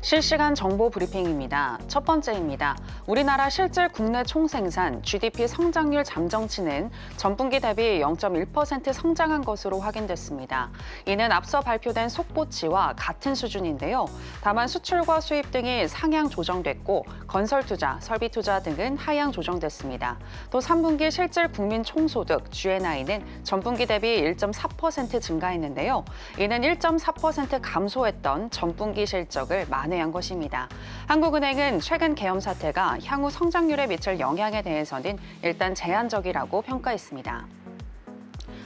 실시간 정보 브리핑입니다. 첫 번째입니다. 우리나라 실질 국내 총생산 GDP 성장률 잠정치는 전분기 대비 0.1% 성장한 것으로 확인됐습니다. 이는 앞서 발표된 속보치와 같은 수준인데요. 다만 수출과 수입 등이 상향 조정됐고 건설 투자, 설비 투자 등은 하향 조정됐습니다. 또 3분기 실질 국민 총소득 GNI는 전분기 대비 1.4% 증가했는데요. 이는 1.4% 감소했던 전분기 실적을 만회한 것입니다. 한국은행은 최근 계엄 사태가 향후 성장률에 미칠 영향에 대해서는 일단 제한적이라고 평가했습니다.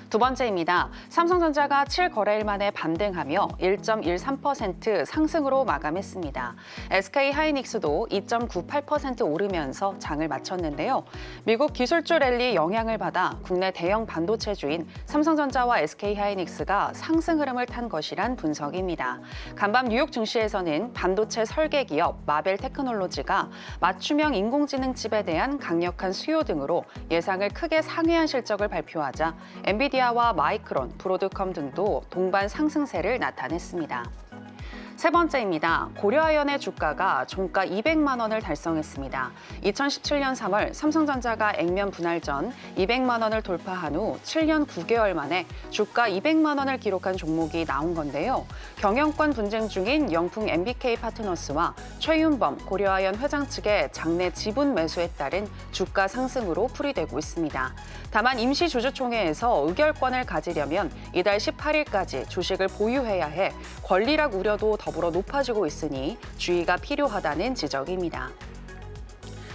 두 번째입니다. 삼성전자가 7거래일 만에 반등하며 1.13% 상승으로 마감했습니다. SK하이닉스도 2.98% 오르면서 장을 마쳤는데요. 미국 기술주 랠리 영향을 받아 국내 대형 반도체주인 삼성전자와 SK하이닉스가 상승 흐름을 탄 것이란 분석입니다. 간밤 뉴욕 증시에서는 반도체 설계 기업 마벨 테크놀로지가 맞춤형 인공지능 칩에 대한 강력한 수요 등으로 예상을 크게 상회한 실적을 발표하자 엔비디아와 마이크론, 브로드컴 등도 동반 상승세를 나타냈습니다. 세 번째입니다. 고려아연의 주가가 종가 200만 원을 달성했습니다. 2017년 3월 삼성전자가 액면 분할 전 200만 원을 돌파한 후 7년 9개월 만에 주가 200만 원을 기록한 종목이 나온 건데요. 경영권 분쟁 중인 영풍 MBK 파트너스와 최윤범 고려아연 회장 측의 장내 지분 매수에 따른 주가 상승으로 풀이되고 있습니다. 다만 임시주주총회에서 의결권을 가지려면 이달 18일까지 주식을 보유해야 해 권리락 우려도 더불어 높아지고 있으니 주의가 필요하다는 지적입니다.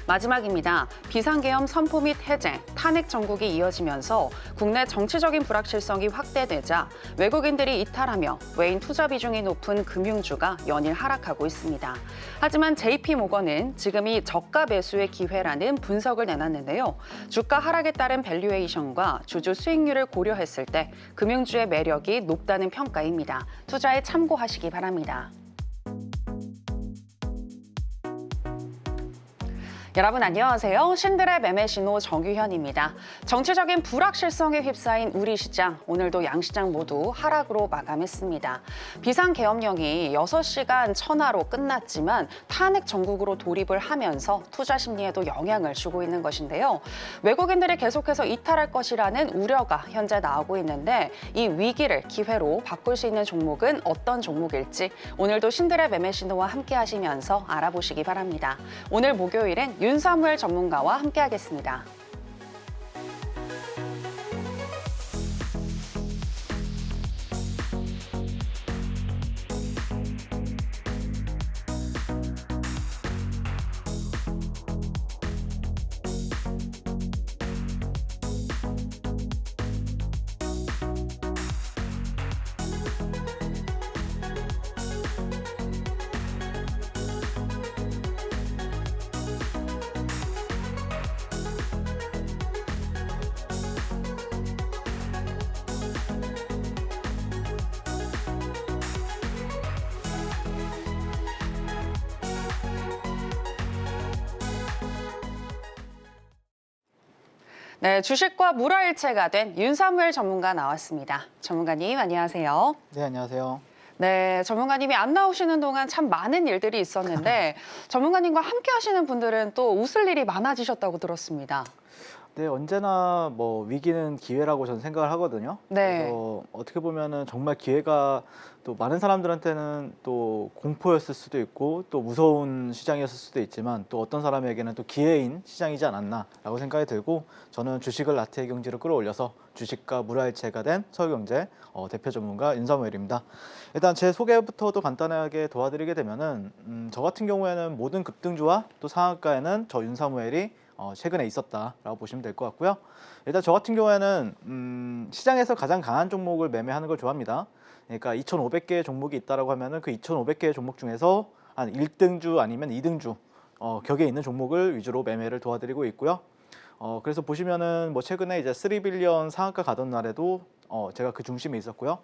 마지막입니다. 비상계엄 선포 및 해제, 탄핵 정국이 이어지면서 국내 정치적인 불확실성이 확대되자 외국인들이 이탈하며 외인 투자 비중이 높은 금융주가 연일 하락하고 있습니다. 하지만 JP모건은 지금이 저가 매수의 기회라는 분석을 내놨는데요. 주가 하락에 따른 밸류에이션과 주주 수익률을 고려했을 때 금융주의 매력이 높다는 평가입니다. 투자에 참고하시기 바랍니다. 여러분 안녕하세요. 신들의 매매 신호 정유현입니다. 정치적인 불확실성에 휩싸인 우리 시장, 오늘도 양시장 모두 하락으로 마감했습니다. 비상계엄령이 6시간 천하로 끝났지만 탄핵 정국으로 돌입을 하면서 투자 심리에도 영향을 주고 있는 것인데요. 외국인들이 계속해서 이탈할 것이라는 우려가 현재 나오고 있는데 이 위기를 기회로 바꿀 수 있는 종목은 어떤 종목일지 오늘도 신들의 매매 신호와 함께 하시면서 알아보시기 바랍니다. 오늘 목요일엔 윤사무엘 전문가와 함께하겠습니다. 네, 주식과 물화일체가 된 윤사무엘 전문가 나왔습니다. 전문가님 안녕하세요. 네, 안녕하세요. 네, 전문가님이 안 나오시는 동안 참 많은 일들이 있었는데 전문가님과 함께 하시는 분들은 또 웃을 일이 많아지셨다고 들었습니다. 네, 언제나 뭐 위기는 기회라고 저는 생각을 하거든요. 네. 그래서 어떻게 보면은 정말 기회가 또 많은 사람들한테는 또 공포였을 수도 있고 또 무서운 시장이었을 수도 있지만 또 어떤 사람에게는 또 기회인 시장이지 않았나라고 생각이 들고 저는 주식을 나태의 경지로 끌어올려서 주식과 물화일체가 된 서울경제 대표 전문가 윤사무엘입니다. 일단 제 소개부터도 간단하게 도와드리게 되면은 저 같은 경우에는 모든 급등주와 또 상한가에는 저 윤사무엘이 최근에 있었다라고 보시면 될 것 같고요. 일단 저 같은 경우에는 시장에서 가장 강한 종목을 매매하는 걸 좋아합니다. 그러니까 2,500개의 종목이 있다라고 하면은 그 2,500개의 종목 중에서 한 1등주 아니면 2등주 격에 있는 종목을 위주로 매매를 도와드리고 있고요. 그래서 보시면은 뭐 최근에 이제 3빌리언 상한가 가던 날에도 제가 그 중심에 있었고요.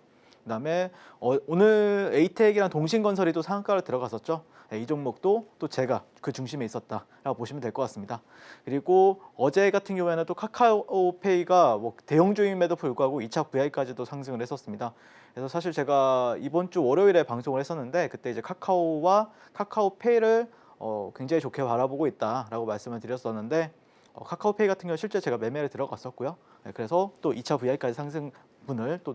그다음에 오늘 에이텍이랑 동신건설이 또 상한가를 들어갔었죠. 이 종목도 또 제가 그 중심에 있었다라고 보시면 될 것 같습니다. 그리고 어제 같은 경우에는 또 카카오페이가 뭐 대형주임에도 불구하고 2차 VI까지도 상승을 했었습니다. 그래서 사실 제가 이번 주 월요일에 방송을 했었는데 그때 이제 카카오와 카카오페이를 굉장히 좋게 바라보고 있다라고 말씀을 드렸었는데 카카오페이 같은 경우 실제 제가 매매를 들어갔었고요. 그래서 또 2차 VI까지 상승분을 또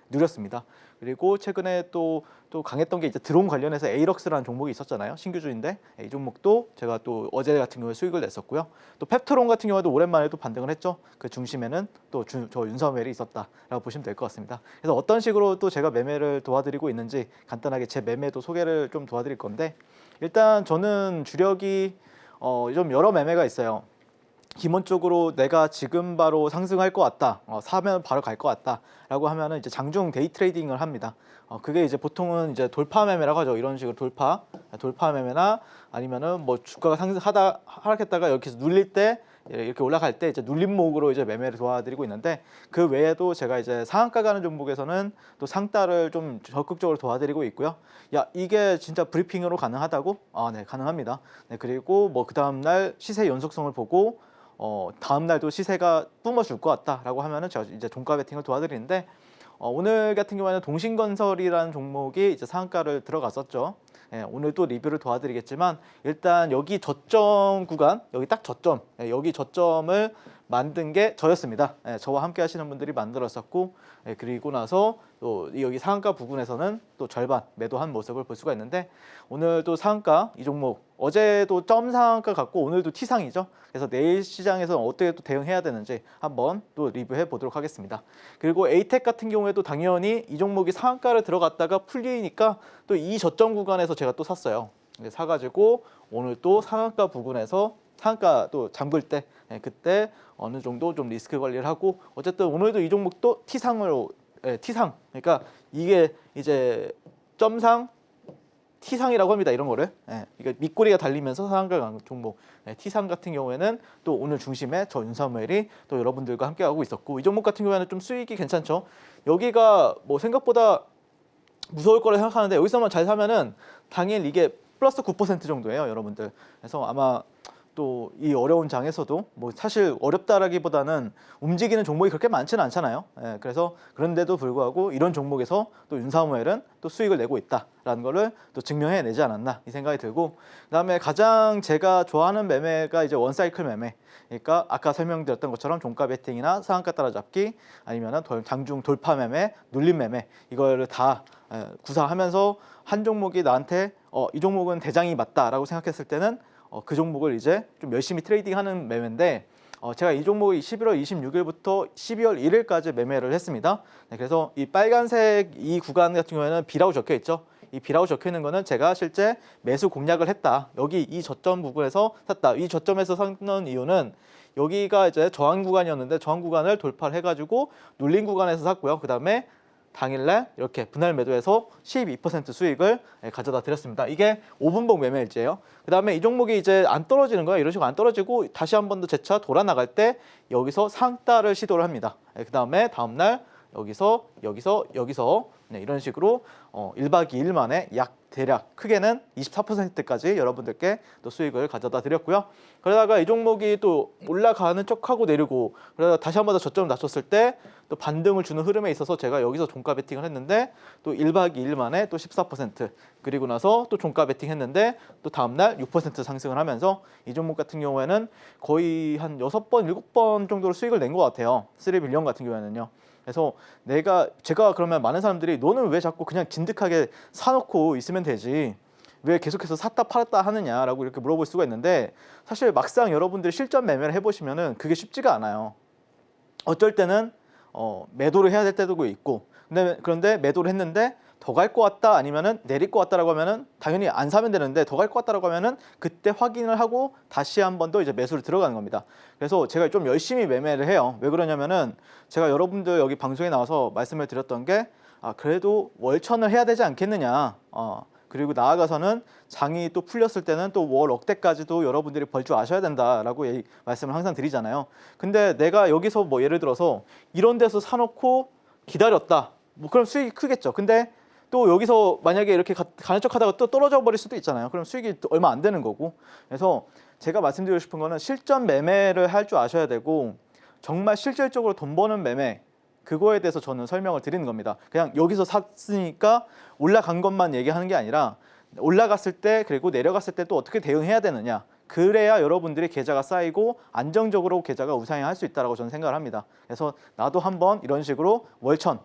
누렸습니다. 그리고 최근에 또 강했던 게 이제 드론 관련해서 에이럭스라는 종목이 있었잖아요. 신규주인데 이 종목도 제가 또 어제 같은 경우에 수익을 냈었고요. 또 펩트론 같은 경우에도 오랜만에 또 반등을 했죠. 그 중심에는 또 저 윤석열이 있었다라고 보시면 될 것 같습니다. 그래서 어떤 식으로 또 제가 매매를 도와드리고 있는지 간단하게 제 매매도 소개를 좀 도와드릴 건데 일단 저는 주력이 좀 여러 매매가 있어요. 기본적으로 내가 지금 바로 상승할 것 같다, 사면 바로 갈 것 같다라고 하면은 이제 장중 데이 트레이딩을 합니다. 그게 이제 보통은 이제 돌파 매매라고 하죠. 이런 식으로 돌파 매매나 아니면은 뭐 주가가 상승하다 하락했다가 여기서 눌릴 때 이렇게 올라갈 때 이제 눌림목으로 이제 매매를 도와드리고 있는데 그 외에도 제가 이제 상한가 가는 종목에서는 또 상따를 좀 적극적으로 도와드리고 있고요. 야, 이게 진짜 브리핑으로 가능하다고? 네, 가능합니다. 네, 그리고 뭐 그 다음 날 시세 연속성을 보고 다음 날도 시세가 뿜어줄 것 같다라고 하면은 제가 이제 종가 베팅을 도와드리는데 오늘 같은 경우에는 동신건설이라는 종목이 이제 상한가를 들어갔었죠. 오늘 또 리뷰를 도와드리겠지만 일단 여기 저점 구간, 여기 딱 저점, 여기 저점을 만든 게 저였습니다. 저와 함께 하시는 분들이 만들었었고 그리고 나서 또 여기 상한가 부근에서는 또 절반 매도한 모습을 볼 수가 있는데 오늘 또 상한가 이 종목 어제도 점 상한가 같고 오늘도 T상이죠. 그래서 내일 시장에서 어떻게 또 대응해야 되는지 한번 또 리뷰해 보도록 하겠습니다. 그리고 에이텍 같은 경우에도 당연히 이 종목이 상한가를 들어갔다가 풀리니까 또 이 저점 구간에서 제가 또 샀어요. 사가지고 오늘 또 상한가 부근에서 상한가 또 잠글 때 그때 어느 정도 좀 리스크 관리를 하고 어쨌든 오늘도 이 종목도 T상으로 T상 그러니까 이게 이제 점상 T상이라고 합니다. 이런 거를 이게 밑꼬리가 달리면서 상한가 간 종목 T상 같은 경우에는 또 오늘 중심에 저 윤사무엘이 또 여러분들과 함께 하고 있었고 이 종목 같은 경우에는 좀 수익이 괜찮죠. 여기가 뭐 생각보다 무서울 거라 생각하는데 여기서만 잘 사면은 당일 이게 플러스 9% 정도예요, 여러분들. 그래서 아마 또 이 어려운 장에서도 뭐 사실 어렵다라기보다는 움직이는 종목이 그렇게 많지는 않잖아요. 그래서 그런데도 불구하고 이런 종목에서 또 윤사무엘은 또 수익을 내고 있다라는 거를 또 증명해내지 않았나 이 생각이 들고 그다음에 가장 제가 좋아하는 매매가 이제 원사이클 매매. 그러니까 아까 설명드렸던 것처럼 종가 베팅이나 상한가 따라잡기 아니면은 장중 돌파 매매, 눌림 매매 이거를 다 구사하면서 한 종목이 나한테 이 종목은 대장이 맞다라고 생각했을 때는 그 종목을 이제 좀 열심히 트레이딩하는 매매인데 제가 이 종목이 11월 26일부터 12월 1일까지 매매를 했습니다. 그래서 이 빨간색 이 구간 같은 경우에는 B라고 적혀 있죠. 이 B라고 적혀 있는 거는 제가 실제 매수 공략을 했다. 여기 이 저점 부분에서 샀다. 이 저점에서 샀는 이유는 여기가 이제 저항 구간이었는데 저항 구간을 돌파를 해가지고 눌린 구간에서 샀고요. 그 다음에 당일날 이렇게 분할 매도해서 12% 수익을 가져다 드렸습니다. 이게 5분봉 매매일지예요. 그 다음에 이 종목이 이제 안 떨어지는 거예요. 이런 식으로 안 떨어지고 다시 한 번 더 재차 돌아 나갈 때 여기서 상따를 시도를 합니다. 그 다음에 다음날 여기서 이런 식으로 1박 2일 만에 약 대략 크게는 24%까지 여러분들께 또 수익을 가져다 드렸고요. 그러다가 이 종목이 또 올라가는 척하고 내리고 그러다가 다시 한 번 더 저점을 낮췄을 때 또 반등을 주는 흐름에 있어서 제가 여기서 종가 베팅을 했는데 또 1박 2일 만에 또 14% 그리고 나서 또 종가 베팅 했는데 또 다음날 6% 상승을 하면서 이 종목 같은 경우에는 거의 한 6번, 7번 정도로 수익을 낸 것 같아요. 3빌리언 같은 경우에는요. 그래서 제가 그러면 많은 사람들이 너는 왜 자꾸 그냥 진득하게 사놓고 있으면 되지 왜 계속해서 샀다 팔았다 하느냐라고 이렇게 물어볼 수가 있는데 사실 막상 여러분들이 실전 매매를 해보시면은 그게 쉽지가 않아요. 어쩔 때는 매도를 해야 될 때도 있고 그런데 매도를 했는데 더 갈 것 같다 아니면은 내릴 것 같다라고 하면은 당연히 안 사면 되는데 더 갈 것 같다라고 하면은 그때 확인을 하고 다시 한 번 더 이제 매수를 들어가는 겁니다. 그래서 제가 좀 열심히 매매를 해요. 왜 그러냐면은 제가 여러분들 여기 방송에 나와서 말씀을 드렸던 게 그래도 월천을 해야 되지 않겠느냐. 그리고 나아가서는 장이 또 풀렸을 때는 또 월 억대까지도 여러분들이 벌 줄 아셔야 된다라고 말씀을 항상 드리잖아요. 근데 내가 여기서 뭐 예를 들어서 이런 데서 사놓고 기다렸다. 뭐 그럼 수익이 크겠죠. 근데 또 여기서 만약에 이렇게 가는 척하다가 또 떨어져 버릴 수도 있잖아요. 그럼 수익이 또 얼마 안 되는 거고. 그래서 제가 말씀드리고 싶은 거는 실전 매매를 할 줄 아셔야 되고 정말 실질적으로 돈 버는 매매 그거에 대해서 저는 설명을 드리는 겁니다. 그냥 여기서 샀으니까 올라간 것만 얘기하는 게 아니라 올라갔을 때 그리고 내려갔을 때 또 어떻게 대응해야 되느냐. 그래야 여러분들이 계좌가 쌓이고 안정적으로 계좌가 우상향할 수 있다고 저는 생각을 합니다. 그래서 나도 한번 이런 식으로 월천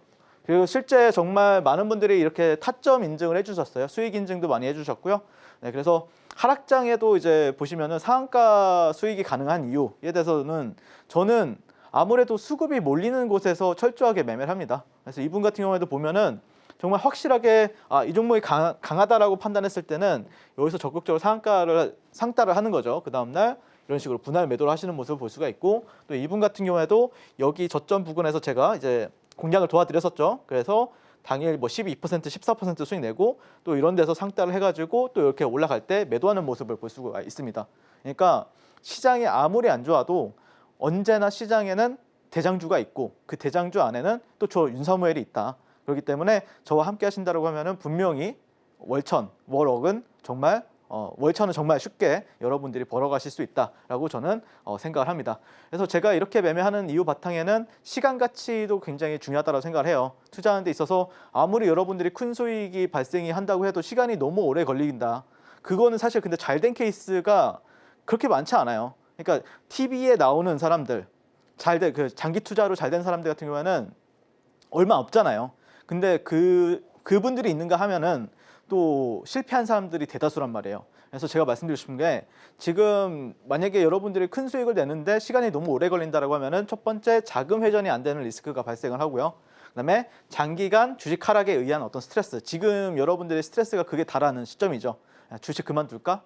그리고 실제 정말 많은 분들이 이렇게 타점 인증을 해주셨어요. 수익 인증도 많이 해주셨고요. 네, 그래서 하락장에도 이제 보시면은 상한가 수익이 가능한 이유에 대해서는 저는 아무래도 수급이 몰리는 곳에서 철저하게 매매를 합니다. 그래서 이분 같은 경우에도 보면은 정말 확실하게 이 종목이 강하다라고 판단했을 때는 여기서 적극적으로 상따를 하는 거죠. 그 다음날 이런 식으로 분할 매도를 하시는 모습을 볼 수가 있고 또 이분 같은 경우에도 여기 저점 부근에서 제가 이제 공략을 도와드렸었죠. 그래서 당일 뭐 12%, 14% 수익 내고 또 이런 데서 상따를 해가지고 또 이렇게 올라갈 때 매도하는 모습을 볼 수가 있습니다. 그러니까 시장이 아무리 안 좋아도 언제나 시장에는 대장주가 있고 그 대장주 안에는 또 저 윤사무엘이 있다. 그렇기 때문에 저와 함께 하신다고 하면은 분명히 월억은 정말 월천은 정말 쉽게 여러분들이 벌어가실 수 있다라고 저는 생각을 합니다. 그래서 제가 이렇게 매매하는 이유 바탕에는 시간 가치도 굉장히 중요하다고 생각을 해요. 투자하는 데 있어서 아무리 여러분들이 큰 수익이 발생이 한다고 해도 시간이 너무 오래 걸린다. 그거는 사실 근데 잘된 케이스가 그렇게 많지 않아요. 그러니까 TV에 나오는 사람들, 그 장기 투자로 잘된 사람들 같은 경우에는 얼마 없잖아요. 근데 그분들이 있는가 하면은 또 실패한 사람들이 대다수란 말이에요. 그래서 제가 말씀드리고 싶은 게 지금 만약에 여러분들이 큰 수익을 내는데 시간이 너무 오래 걸린다라고 하면은 첫 번째 자금 회전이 안 되는 리스크가 발생을 하고요. 그다음에 장기간 주식 하락에 의한 어떤 스트레스. 지금 여러분들의 스트레스가 그게 달하는 시점이죠. 주식 그만둘까?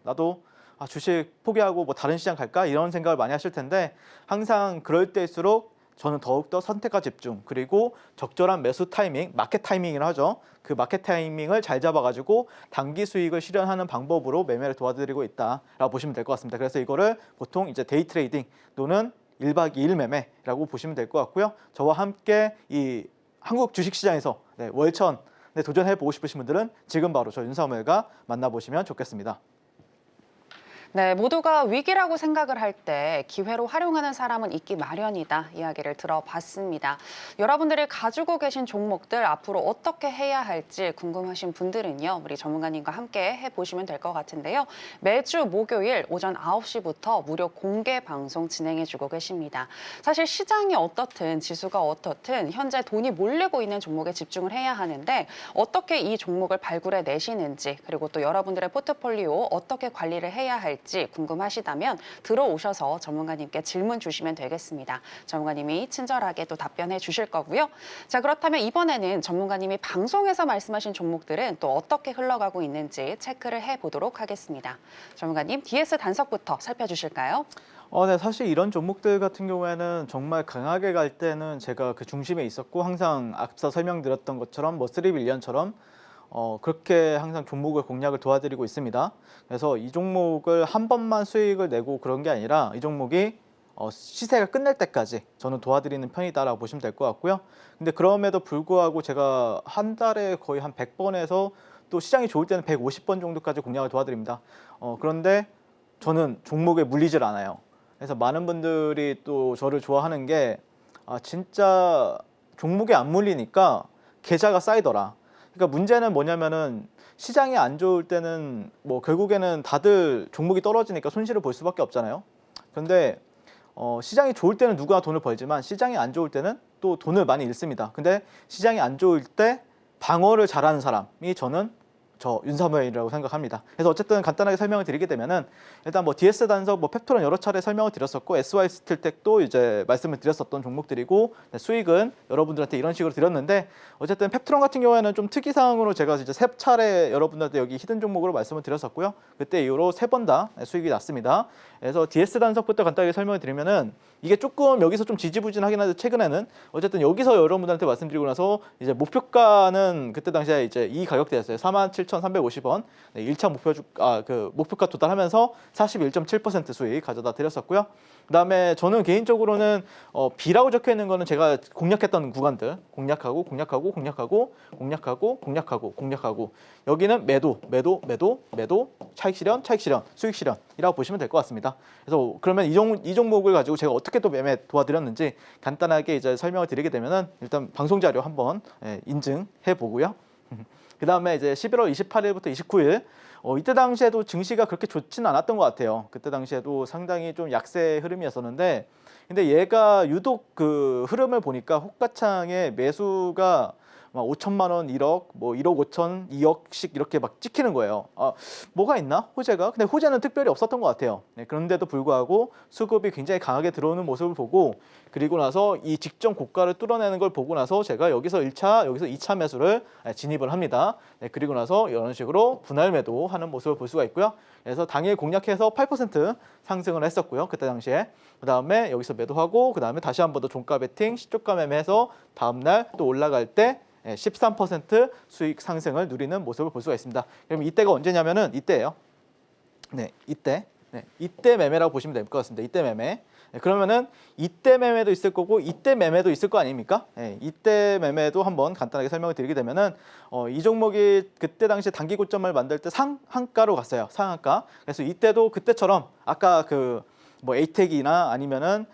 나도 주식 포기하고 뭐 다른 시장 갈까? 이런 생각을 많이 하실 텐데 항상 그럴 때일수록 저는 더욱더 선택과 집중 그리고 적절한 매수 타이밍, 마켓 타이밍이라 하죠. 그 마켓 타이밍을 잘 잡아가지고 단기 수익을 실현하는 방법으로 매매를 도와드리고 있다라고 보시면 될 것 같습니다. 그래서 이거를 보통 이제 데이 트레이딩 또는 1박 2일 매매라고 보시면 될 것 같고요. 저와 함께 이 한국 주식시장에서 월천 도전해 보고 싶으신 분들은 지금 바로 저 윤사무엘과 만나보시면 좋겠습니다. 네, 모두가 위기라고 생각을 할 때 기회로 활용하는 사람은 있기 마련이다 이야기를 들어봤습니다. 여러분들이 가지고 계신 종목들 앞으로 어떻게 해야 할지 궁금하신 분들은요. 우리 전문가님과 함께 해보시면 될 것 같은데요. 매주 목요일 오전 9시부터 무료 공개 방송 진행해주고 계십니다. 사실 시장이 어떻든 지수가 어떻든 현재 돈이 몰리고 있는 종목에 집중을 해야 하는데 어떻게 이 종목을 발굴해 내시는지 그리고 또 여러분들의 포트폴리오 어떻게 관리를 해야 할지 궁금하시다면 들어오셔서 전문가님께 질문 주시면 되겠습니다. 전문가님이 친절하게 또 답변해 주실 거고요. 자, 그렇다면 이번에는 전문가님이 방송에서 말씀하신 종목들은 또 어떻게 흘러가고 있는지 체크를 해보도록 하겠습니다. 전문가님, DS 단석부터 살펴주실까요? 네, 사실 이런 종목들 같은 경우에는 정말 강하게 갈 때는 제가 그 중심에 있었고 항상 앞서 설명드렸던 것처럼 뭐 3빌리언처럼 그렇게 항상 종목을 공략을 도와드리고 있습니다. 그래서 이 종목을 한 번만 수익을 내고 그런 게 아니라 이 종목이 시세가 끝날 때까지 저는 도와드리는 편이다라고 보시면 될 것 같고요. 근데 그럼에도 불구하고 제가 한 달에 거의 한 100번에서 또 시장이 좋을 때는 150번 정도까지 공략을 도와드립니다. 그런데 저는 종목에 물리질 않아요. 그래서 많은 분들이 또 저를 좋아하는 게 진짜 종목에 안 물리니까 계좌가 쌓이더라. 그러니까 문제는 뭐냐면은 시장이 안 좋을 때는 뭐 결국에는 다들 종목이 떨어지니까 손실을 볼 수밖에 없잖아요. 그런데 시장이 좋을 때는 누가 돈을 벌지만 시장이 안 좋을 때는 또 돈을 많이 잃습니다. 근데 시장이 안 좋을 때 방어를 잘하는 사람이 저는 저 윤사무엘이라고 생각합니다. 그래서 어쨌든 간단하게 설명을 드리게 되면은 일단 뭐 DS 단석, 뭐 펩토론 여러 차례 설명을 드렸었고 SY 스틸텍도 이제 말씀을 드렸었던 종목들이고 수익은 여러분들한테 이런 식으로 드렸는데 어쨌든 펩토론 같은 경우에는 좀 특이사항으로 제가 이제 3차례 여러분들한테 여기 히든 종목으로 말씀을 드렸었고요. 그때 이후로 3번 다 수익이 났습니다. 그래서 DS 단석부터 간단하게 설명을 드리면은 이게 조금 여기서 좀 지지부진하긴 한데 최근에는 어쨌든 여기서 여러분들한테 말씀드리고 나서 이제 목표가는 그때 당시에 이제 이 가격대였어요. 47,000 7,350원. 네, 1차 목표가 도달하면서 41.7% 수익 가져다 드렸었고요. 그다음에 저는 개인적으로는 B라고 적혀 있는 거는 제가 공략했던 구간들, 공략하고 여기는 매도, 차익 실현, 수익 실현이라고 보시면 될 것 같습니다. 그래서 그러면 이 종목을 가지고 제가 어떻게 또 매매 도와드렸는지 간단하게 이제 설명을 드리게 되면은 일단 방송 자료 한번 인증해 보고요. 그다음에 이제 11월 28일부터 29일 이때 당시에도 증시가 그렇게 좋지는 않았던 것 같아요. 그때 당시에도 상당히 좀 약세 흐름이었었는데, 근데 얘가 유독 그 흐름을 보니까 호가창에 매수가 막 5천만 원, 1억, 뭐 1억 5천, 2억씩 이렇게 막 찍히는 거예요. 뭐가 있나? 호재가? 근데 호재는 특별히 없었던 것 같아요. 네, 그런데도 불구하고 수급이 굉장히 강하게 들어오는 모습을 보고, 그리고 나서 이 직전 고가를 뚫어내는 걸 보고 나서 제가 여기서 1차, 여기서 2차 매수를 진입을 합니다. 네, 그리고 나서 이런 식으로 분할 매도하는 모습을 볼 수가 있고요. 그래서 당일 공략해서 8% 상승을 했었고요. 그때 당시에. 그 다음에 여기서 매도하고, 그 다음에 다시 한 번 더 종가 베팅, 시초가 매매해서 다음날 또 올라갈 때 13% 수익 상승을 누리는 모습을 볼 수가 있습니다. 그럼 이때가 언제냐면은 이때예요. 네, 이때 매매라고 보시면 될 것 같습니다. 이때 매매. 네, 그러면은 이때 매매도 있을 거고 이때 매매도 있을 거 아닙니까? 네, 이때 매매도 한번 간단하게 설명을 드리게 되면은 이 종목이 그때 당시 단기 고점을 만들 때 상한가로 갔어요. 상한가. 그래서 이때도 그때처럼 아까 그 뭐 에이텍이나 아니면은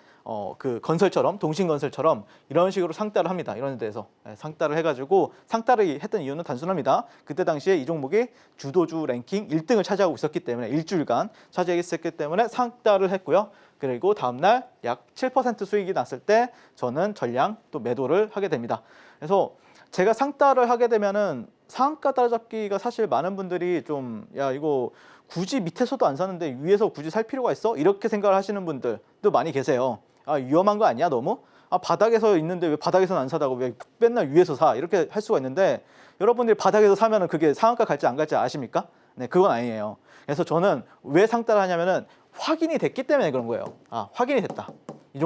그 건설처럼, 동신건설처럼 이런 식으로 상따를 합니다. 이런 데서 상따를 해가지고, 상따를 했던 이유는 단순합니다. 그때 당시에 이 종목이 주도주 랭킹 1등을 차지하고 있었기 때문에, 일주일간 차지했기 때문에 상따를 했고요. 그리고 다음날 약 7% 수익이 났을 때 저는 전량 또 매도를 하게 됩니다. 그래서 제가 상따를 하게 되면은 상한가 따라잡기가 사실 많은 분들이 좀, 야, 이거 굳이 밑에서도 안 사는데 위에서 굳이 살 필요가 있어? 이렇게 생각을 하시는 분들도 많이 계세요. 위험한 거 아니야 너무? 바닥에서 있는데 왜 바닥에서는 안 사다고 왜 맨날 위에서 사? 이렇게 할 수가 있는데, 여러분들이 바닥에서 사면은 그게 상한가 갈지 안 갈지 아십니까? 네, 그건 아니에요. 그래서 저는 왜 상따를 하냐면은 확인이 됐기 때문에 그런 거예요. 확인이 됐다. 이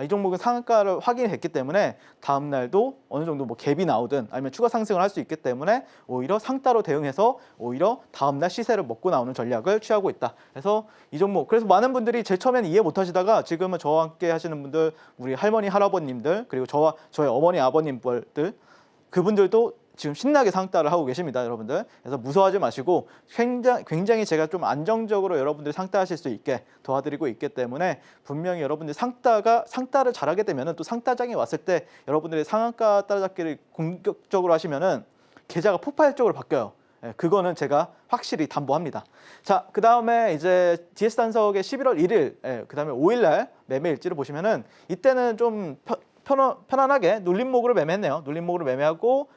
종목은 상한가를 확인이 됐기 때문에 다음 날도 어느 정도 뭐 갭이 나오든 아니면 추가 상승을 할 수 있기 때문에 오히려 상따로 대응해서 오히려 다음 날 시세를 먹고 나오는 전략을 취하고 있다. 그래서 이 종목, 그래서 많은 분들이 제일 처음에는 이해 못 하시다가 지금은 저와 함께 하시는 분들, 우리 할머니 할아버님들, 그리고 저의 어머니 아버님들, 그분들도 지금 신나게 상따를 하고 계십니다, 여러분들. 그래서 무서워하지 마시고 굉장히 제가 좀 안정적으로 여러분들이 상따하실 수 있게 도와드리고 있기 때문에, 분명히 여러분들이 상따를 잘하게 되면은 또 상따장이 왔을 때 여러분들이 상한가 따라잡기를 공격적으로 하시면은 계좌가 폭발적으로 바뀌어요. 그거는 제가 확실히 담보합니다. 자, 그 다음에 이제 DS 단석의 11월 1일, 그 다음에 5일날 매매 일지를 보시면은 이때는 좀 편안하게 눌림목으로 매매했네요. 눌림목으로 매매하고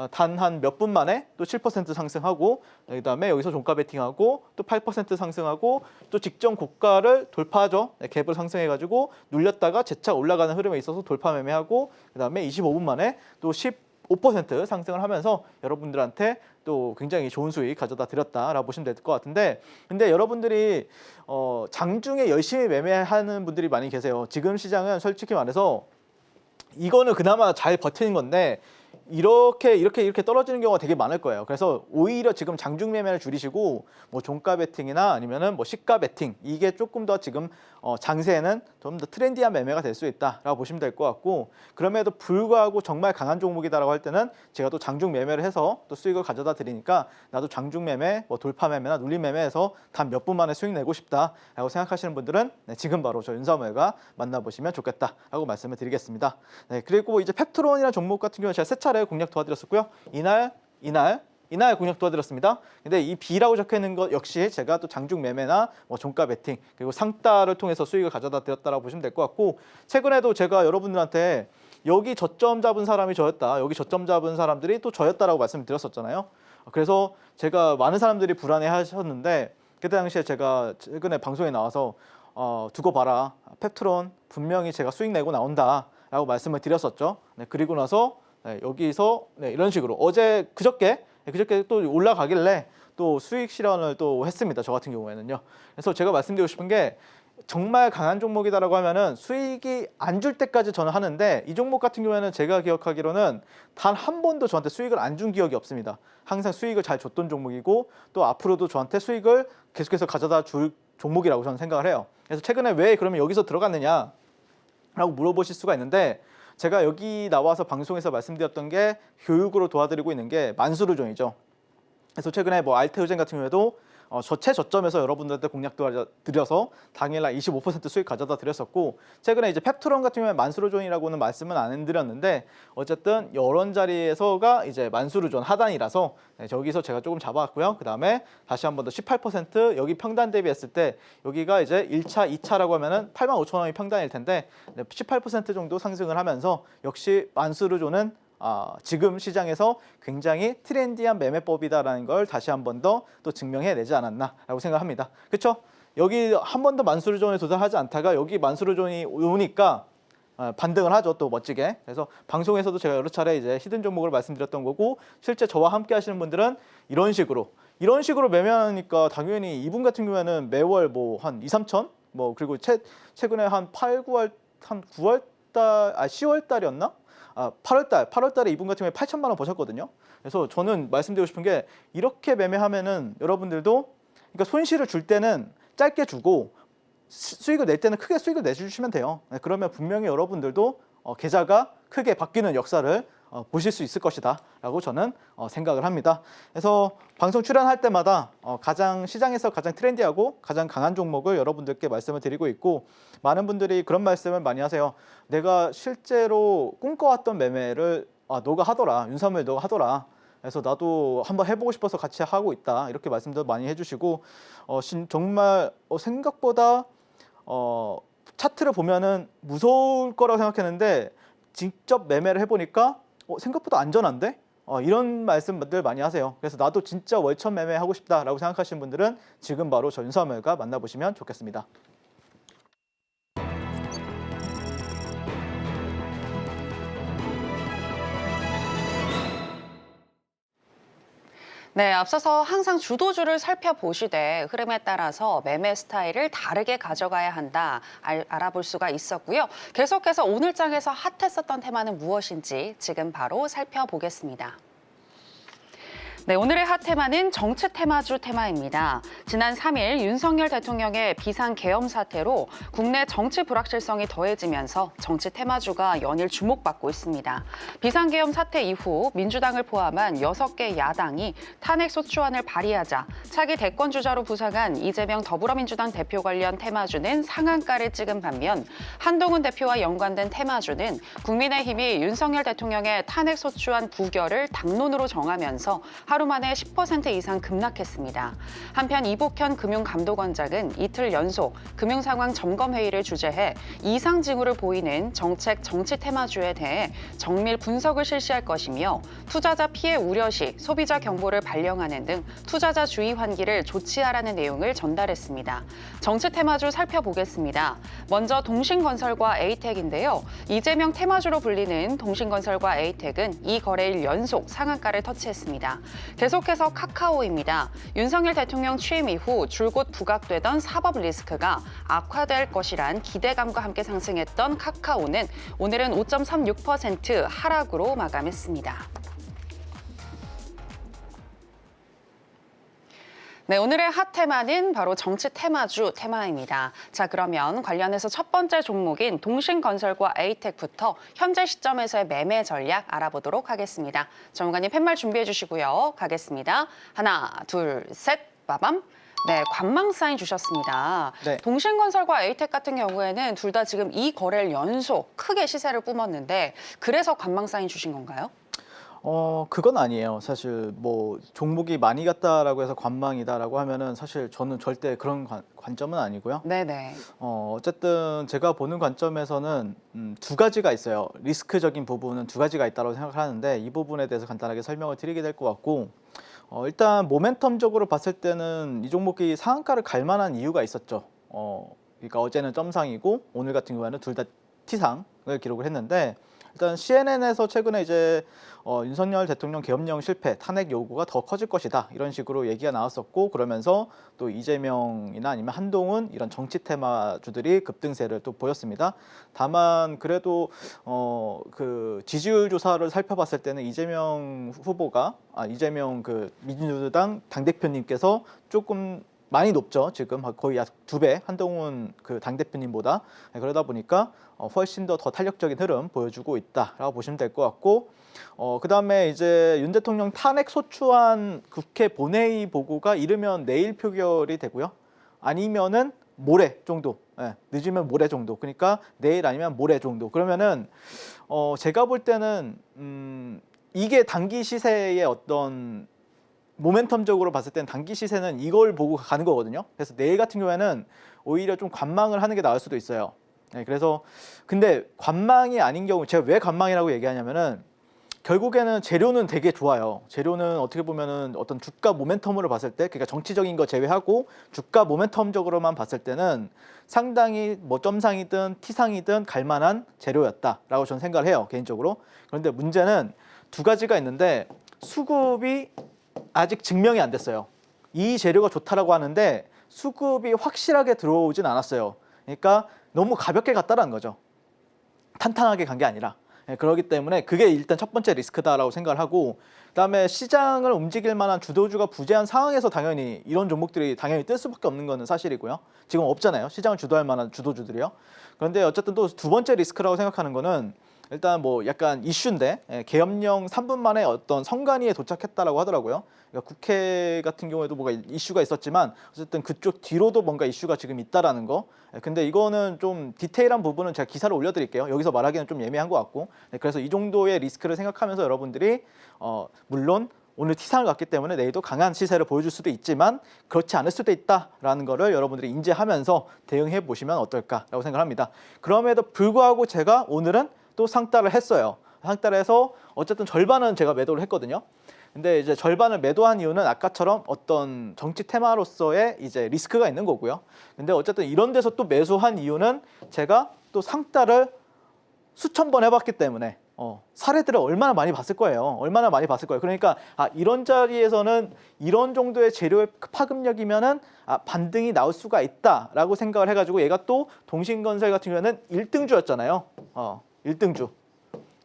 단 한 몇 분 만에 또 7% 상승하고, 그다음에 여기서 종가 베팅하고 또 8% 상승하고 또 직전 고가를 돌파하죠. 갭을 상승해가지고 눌렸다가 재차 올라가는 흐름에 있어서 돌파 매매하고, 그다음에 25분 만에 또 15% 상승을 하면서 여러분들한테 또 굉장히 좋은 수익 가져다 드렸다라고 보시면 될 것 같은데, 근데 여러분들이 장중에 열심히 매매하는 분들이 많이 계세요. 지금 시장은 솔직히 말해서 이거는 그나마 잘 버티는 건데 이렇게 떨어지는 경우가 되게 많을 거예요. 그래서 오히려 지금 장중 매매를 줄이시고 뭐 종가 베팅이나 아니면은 뭐 시가 베팅, 이게 조금 더 지금 장세에는 좀 더 트렌디한 매매가 될 수 있다라고 보시면 될 것 같고, 그럼에도 불구하고 정말 강한 종목이다라고 할 때는 제가 또 장중 매매를 해서 또 수익을 가져다 드리니까, 나도 장중 매매, 뭐 돌파 매매나 눌림 매매해서 단 몇 분 만에 수익 내고 싶다라고 생각하시는 분들은 지금 바로 저 윤사모가 만나보시면 좋겠다라고 말씀을 드리겠습니다. 네, 그리고 이제 펩트론이라는 종목 같은 경우는 제가 세 차례 공략 도와드렸었고요. 이날 공략 도와드렸습니다. 근데 이 B라고 적혀 있는 것 역시 제가 또 장중 매매나 뭐 종가 베팅, 그리고 상따를 통해서 수익을 가져다 드렸다라고 보시면 될 것 같고, 최근에도 제가 여러분들한테 여기 저점 잡은 사람이 저였다, 여기 저점 잡은 사람들이 또 저였다라고 말씀드렸었잖아요. 그래서 제가 많은 사람들이 불안해 하셨는데, 그때 당시에 제가 최근에 방송에 나와서 두고 봐라, 펩트론 분명히 제가 수익 내고 나온다라고 말씀을 드렸었죠. 네, 그리고 나서 여기서 이런 식으로 그저께 또 올라가길래 또 수익 실현을 또 했습니다. 저 같은 경우에는요. 그래서 제가 말씀드리고 싶은 게, 정말 강한 종목이다라고 하면은 수익이 안 줄 때까지 저는 하는데, 이 종목 같은 경우에는 제가 기억하기로는 단 한 번도 저한테 수익을 안 준 기억이 없습니다. 항상 수익을 잘 줬던 종목이고, 또 앞으로도 저한테 수익을 계속해서 가져다 줄 종목이라고 저는 생각을 해요. 그래서 최근에 왜 그러면 여기서 들어갔느냐 라고 물어보실 수가 있는데, 제가 여기 나와서 방송에서 말씀드렸던 게 교육으로 도와드리고 있는 게 만수르존이죠. 그래서 최근에 뭐 알테오젠 같은 경우에도 최저점에서 여러분들한테 공략 드려서 당일날 25% 수익 가져다 드렸었고, 최근에 이제 펩트론 같은 경우에 만수르존이라고는 말씀은 안 드렸는데, 어쨌든 이런 자리에서가 이제 만수르존 하단이라서 저기서 제가 조금 잡아왔고요. 그 다음에 다시 한 번 더 18% 여기 평단 대비했을 때, 여기가 이제 1차, 2차라고 하면은 85,000원이 평단일 텐데 18% 정도 상승을 하면서, 역시 만수르존은 지금 시장에서 굉장히 트렌디한 매매법이다라는 걸 다시 한 번 더 또 증명해내지 않았나라고 생각합니다. 그렇죠? 여기 한 번도 만수르존에 도달하지 않다가 여기 만수르존이 오니까 반등을 하죠, 또 멋지게. 그래서 방송에서도 제가 여러 차례 이제 히든 종목을 말씀드렸던 거고, 실제 저와 함께 하시는 분들은 이런 식으로 매매하니까 당연히 이분 같은 경우에는 매월 뭐 한 2, 3천, 뭐 그리고 최근에 한 10월 달이었나? 8월 달에 이분 같은 경우에 8천만 원 버셨거든요. 그래서 저는 말씀드리고 싶은 게, 이렇게 매매하면은 여러분들도, 그러니까 손실을 줄 때는 짧게 주고 수익을 낼 때는 크게 수익을 내주시면 돼요. 그러면 분명히 여러분들도 계좌가 크게 바뀌는 역사를 보실 수 있을 것이다 라고 저는 생각을 합니다. 그래서 방송 출연할 때마다 가장 시장에서 가장 트렌디하고 가장 강한 종목을 여러분들께 말씀을 드리고 있고, 많은 분들이 그런 말씀을 많이 하세요. 내가 실제로 꿈꿔왔던 매매를 너가 하더라, 윤삼을 너가 하더라, 그래서 나도 한번 해보고 싶어서 같이 하고 있다, 이렇게 말씀도 많이 해주시고, 정말 생각보다 차트를 보면은 무서울 거라고 생각했는데 직접 매매를 해보니까 생각보다 안전한데? 이런 말씀들 많이 하세요. 그래서 나도 진짜 월천 매매하고 싶다라고 생각하시는 분들은 지금 바로 저 윤삼을과 만나보시면 좋겠습니다. 네, 앞서서 항상 주도주를 살펴보시되 흐름에 따라서 매매 스타일을 다르게 가져가야 한다 알아볼 수가 있었고요. 계속해서 오늘 장에서 핫했었던 테마는 무엇인지 지금 바로 살펴보겠습니다. 네, 오늘의 핫 테마는 정치 테마주 테마입니다. 지난 3일 윤석열 대통령의 비상계엄 사태로 국내 정치 불확실성이 더해지면서 정치 테마주가 연일 주목받고 있습니다. 비상계엄 사태 이후 민주당을 포함한 6개 야당이 탄핵소추안을 발의하자 차기 대권주자로 부상한 이재명 더불어민주당 대표 관련 테마주는 상한가를 찍은 반면, 한동훈 대표와 연관된 테마주는 국민의힘이 윤석열 대통령의 탄핵소추안 부결을 당론으로 정하면서 하루 만에 10% 이상 급락했습니다. 한편 이복현 금융감독원장은 이틀 연속 금융상황 점검회의를 주재해 이상 징후를 보이는 정책 정치 테마주에 대해 정밀 분석을 실시할 것이며, 투자자 피해 우려 시 소비자 경보를 발령하는 등 투자자 주의 환기를 조치하라는 내용을 전달했습니다. 정치 테마주 살펴보겠습니다. 먼저 동신건설과 에이텍인데요. 이재명 테마주로 불리는 동신건설과 에이텍은 이 거래일 연속 상한가를 터치했습니다. 계속해서 카카오입니다. 윤석열 대통령 취임 이후 줄곧 부각되던 사법 리스크가 악화될 것이란 기대감과 함께 상승했던 카카오는 오늘은 5.36% 하락으로 마감했습니다. 네, 오늘의 핫 테마는 바로 정치 테마주 테마입니다. 자, 그러면 관련해서 첫 번째 종목인 동신건설과 에이텍부터 현재 시점에서의 매매 전략 알아보도록 하겠습니다. 전문가님 팻말 준비해 주시고요. 가겠습니다. 하나, 둘, 셋, 빠밤. 네, 관망 사인 주셨습니다. 네. 동신건설과 에이텍 같은 경우에는 둘 다 지금 이 거래일 연속 크게 시세를 뿜었는데, 그래서 관망 사인 주신 건가요? 그건 아니에요. 사실 뭐 종목이 많이 갔다라고 해서 관망이다라고 하면은 사실 저는 절대 그런 관점은 아니고요. 네네. 어쨌든 제가 보는 관점에서는 두 가지가 있어요. 리스크적인 부분은 두 가지가 있다고 생각하는데, 이 부분에 대해서 간단하게 설명을 드리게 될 것 같고, 일단 모멘텀적으로 봤을 때는 이 종목이 상한가를 갈 만한 이유가 있었죠. 그러니까 어제는 점상이고 오늘 같은 경우에는 둘 다 T상을 기록을 했는데, 일단 CNN에서 최근에 이제 윤석열 대통령 계엄령 실패, 탄핵 요구가 더 커질 것이다 이런 식으로 얘기가 나왔었고, 그러면서 또 이재명이나 아니면 한동훈 이런 정치 테마주들이 급등세를 또 보였습니다. 다만 그래도 그 지지율 조사를 살펴봤을 때는 이재명 후보가 이재명 그 민주당 당대표님께서 조금 많이 높죠. 지금 거의 약 2배, 한동훈 그 당대표님보다. 그러다 보니까 훨씬 더 탄력적인 흐름 보여주고 있다라고 보시면 될 것 같고, 그다음에 이제 윤 대통령 탄핵 소추안 국회 본회의 보고가 이르면 내일 표결이 되고요. 아니면은 모레 정도, 늦으면 모레 정도. 그러니까 내일 아니면 모레 정도. 그러면은 제가 볼 때는 이게 단기 시세의 어떤 모멘텀적으로 봤을 땐 단기 시세는 이걸 보고 가는 거거든요. 그래서 내일 같은 경우에는 오히려 좀 관망을 하는 게 나을 수도 있어요. 그래서 근데 관망이 아닌 경우, 제가 왜 관망이라고 얘기하냐면은 결국에는 재료는 되게 좋아요. 재료는 어떻게 보면은 어떤 주가 모멘텀으로 봤을 때, 그러니까 정치적인 거 제외하고 주가 모멘텀적으로만 봤을 때는 상당히 뭐 점상이든 T상이든 갈만한 재료였다라고 저는 생각을 해요, 개인적으로. 그런데 문제는 두 가지가 있는데, 수급이 아직 증명이 안 됐어요. 이 재료가 좋다라고 하는데 수급이 확실하게 들어오진 않았어요. 그러니까 너무 가볍게 갔다라는 거죠. 탄탄하게 간 게 아니라. 그렇기 때문에 그게 일단 첫 번째 리스크다라고 생각을 하고, 그다음에 시장을 움직일 만한 주도주가 부재한 상황에서 당연히 이런 종목들이 당연히 뜰 수밖에 없는 거는 사실이고요. 지금 없잖아요. 시장을 주도할 만한 주도주들이요. 그런데 어쨌든 또 두 번째 리스크라고 생각하는 거는, 일단 뭐 약간 이슈인데, 계엄령 3분 만에 어떤 선관위에 도착했다라고 하더라고요. 그러니까 국회 같은 경우에도 뭐가 이슈가 있었지만 어쨌든 그쪽 뒤로도 뭔가 이슈가 지금 있다라는 거. 근데 이거는 좀 디테일한 부분은 제가 기사를 올려드릴게요. 여기서 말하기는 좀 예매한 것 같고. 그래서 이 정도의 리스크를 생각하면서 여러분들이 물론 오늘 T상을 갔기 때문에 내일도 강한 시세를 보여줄 수도 있지만 그렇지 않을 수도 있다라는 거를 여러분들이 인지하면서 대응해 보시면 어떨까라고 생각합니다. 그럼에도 불구하고 제가 오늘은 또 상따를 했어요. 상따를 해서 어쨌든 절반은 제가 매도를 했거든요. 근데 이제 절반을 매도한 이유는 아까처럼 어떤 정치 테마로서의 이제 리스크가 있는 거고요. 근데 어쨌든 이런 데서 또 매수한 이유는 제가 또 상따를 수천 번 해봤기 때문에 사례들을 얼마나 많이 봤을 거예요. 얼마나 많이 봤을 거예요. 그러니까 이런 자리에서는 이런 정도의 재료의 파급력이면은 반등이 나올 수가 있다라고 생각을 해가지고, 얘가 또 동신건설 같은 경우에는 1등주였잖아요.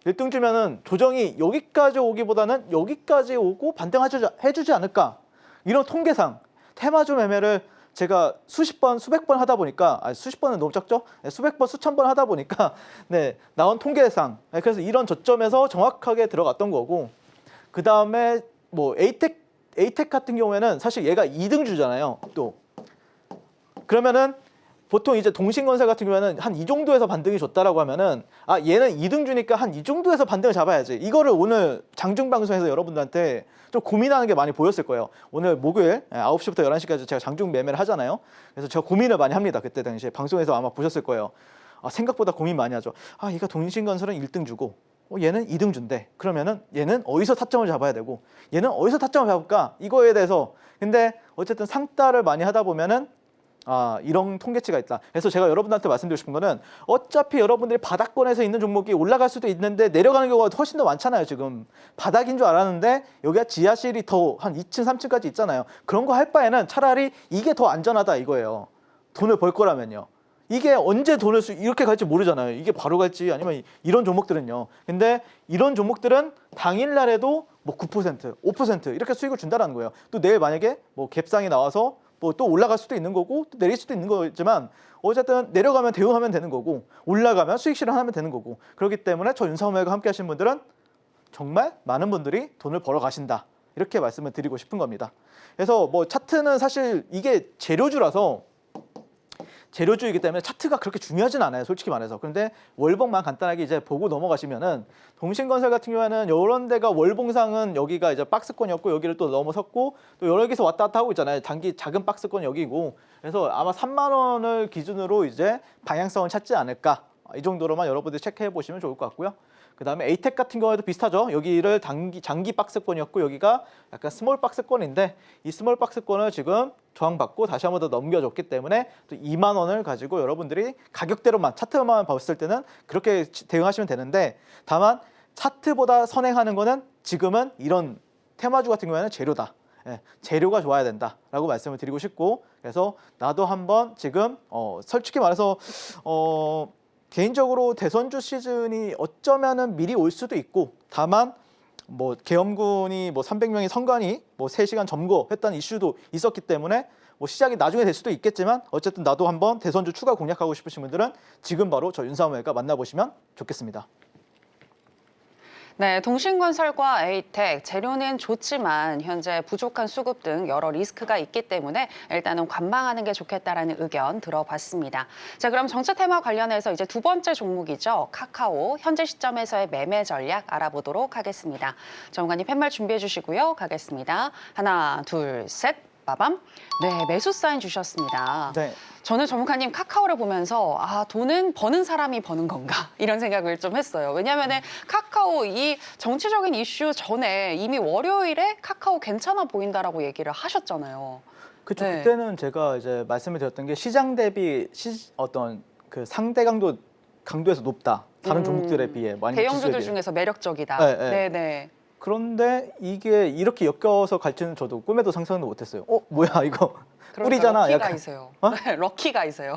1등주면은 조정이 여기까지 오기보다는 여기까지 오고 반등해주지 않을까, 이런 통계상 테마주 매매를 제가 수십 번, 수백 번 하다 보니까, 수십 번은 너무 작죠? 수백 번, 수천 번 하다 보니까 나온 통계상, 그래서 이런 저점에서 정확하게 들어갔던 거고, 그 다음에 뭐 에이텍 같은 경우에는 사실 얘가 2등주잖아요. 또 그러면은 보통 이제 동신건설 같은 경우에는 한 이 정도에서 반등이 좋다라고 하면은 얘는 2등주니까 한 이 정도에서 반등을 잡아야지. 이거를 오늘 장중 방송에서 여러분들한테 좀 고민하는 게 많이 보였을 거예요. 오늘 목요일 9시부터 11시까지 제가 장중 매매를 하잖아요. 그래서 제가 고민을 많이 합니다. 그때 당시에 방송에서 아마 보셨을 거예요. 생각보다 고민 많이 하죠. 얘가 동신건설은 1등주고 얘는 2등주인데 그러면은 얘는 어디서 타점을 잡아야 되고 얘는 어디서 타점을 잡을까? 이거에 대해서. 근데 어쨌든 상따를 많이 하다 보면은 이런 통계치가 있다. 그래서 제가 여러분들한테 말씀드리고 싶은 거는, 어차피 여러분들이 바닥권에서 있는 종목이 올라갈 수도 있는데 내려가는 경우가 훨씬 더 많잖아요. 지금 바닥인 줄 알았는데 여기가 지하실이 더 한 2층, 3층까지 있잖아요. 그런 거 할 바에는 차라리 이게 더 안전하다 이거예요. 돈을 벌 거라면요. 이게 언제 돈을 이렇게 갈지 모르잖아요. 이게 바로 갈지 아니면 이런 종목들은요. 근데 이런 종목들은 당일날에도 뭐 9%, 5% 이렇게 수익을 준다는 거예요. 또 내일 만약에 뭐 갭상이 나와서 뭐 또 올라갈 수도 있는 거고 또 내릴 수도 있는 거지만, 어쨌든 내려가면 대응하면 되는 거고 올라가면 수익 실현하면 되는 거고, 그렇기 때문에 저 윤사모님과 함께 하신 분들은 정말 많은 분들이 돈을 벌어 가신다, 이렇게 말씀을 드리고 싶은 겁니다. 그래서 뭐 차트는 사실 이게 재료주이기 때문에 차트가 그렇게 중요하진 않아요, 솔직히 말해서. 그런데 월봉만 간단하게 이제 보고 넘어가시면은, 동신건설 같은 경우에는 이런 데가 월봉상은 여기가 이제 박스권이었고 여기를 또 넘어섰고 또 여기서 왔다 갔다 하고 있잖아요. 단기 작은 박스권 여기고. 그래서 아마 3만 원을 기준으로 이제 방향성을 찾지 않을까, 이 정도로만 여러분들이 체크해 보시면 좋을 것 같고요. 그다음에 에이텍 같은 경우에도 비슷하죠. 여기를 장기 박스권이었고 여기가 약간 스몰 박스권인데 이 스몰 박스권을 지금 저항받고 다시 한 번 더 넘겨줬기 때문에 또 2만 원을 가지고 여러분들이 가격대로만 차트만 봤을 때는 그렇게 대응하시면 되는데 다만 차트보다 선행하는 거는 지금은 이런 테마주 같은 경우에는 재료다. 예, 재료가 좋아야 된다라고 말씀을 드리고 싶고 그래서 나도 한번 지금 솔직히 말해서 개인적으로 대선주 시즌이 어쩌면은 미리 올 수도 있고 다만 뭐 계엄군이 뭐 300명의 선관위 뭐 3시간 점거했다는 이슈도 있었기 때문에 뭐 시작이 나중에 될 수도 있겠지만 어쨌든 나도 한번 대선주 추가 공략하고 싶으신 분들은 지금 바로 저 윤사무엘과 만나보시면 좋겠습니다. 네, 동신건설과 에이텍, 재료는 좋지만 현재 부족한 수급 등 여러 리스크가 있기 때문에 일단은 관망하는 게 좋겠다라는 의견 들어봤습니다. 자, 그럼 정치 테마 관련해서 이제 두 번째 종목이죠. 카카오, 현재 시점에서의 매매 전략 알아보도록 하겠습니다. 전문가님 팻말 준비해 주시고요. 가겠습니다. 하나, 둘, 셋. 빠밤. 네, 매수 사인 주셨습니다. 네. 저는 전문가님 카카오를 보면서 돈은 버는 사람이 버는 건가 이런 생각을 좀 했어요. 왜냐하면 카카오 이 정치적인 이슈 전에 이미 월요일에 카카오 괜찮아 보인다라고 얘기를 하셨잖아요. 그렇죠. 네. 그때는 제가 이제 말씀을 드렸던 게 시장 대비 어떤 그 상대 강도에서 높다. 다른 종목들에 비해 많이 대형주들 중에서 매력적이다. 네, 네. 네, 네. 그런데 이게 이렇게 엮여서 갈지는 저도 꿈에도 상상도 못했어요. 뭐야 이거 꿀이잖아. 럭키가 약간. 있어요. 네, 럭키가 있어요.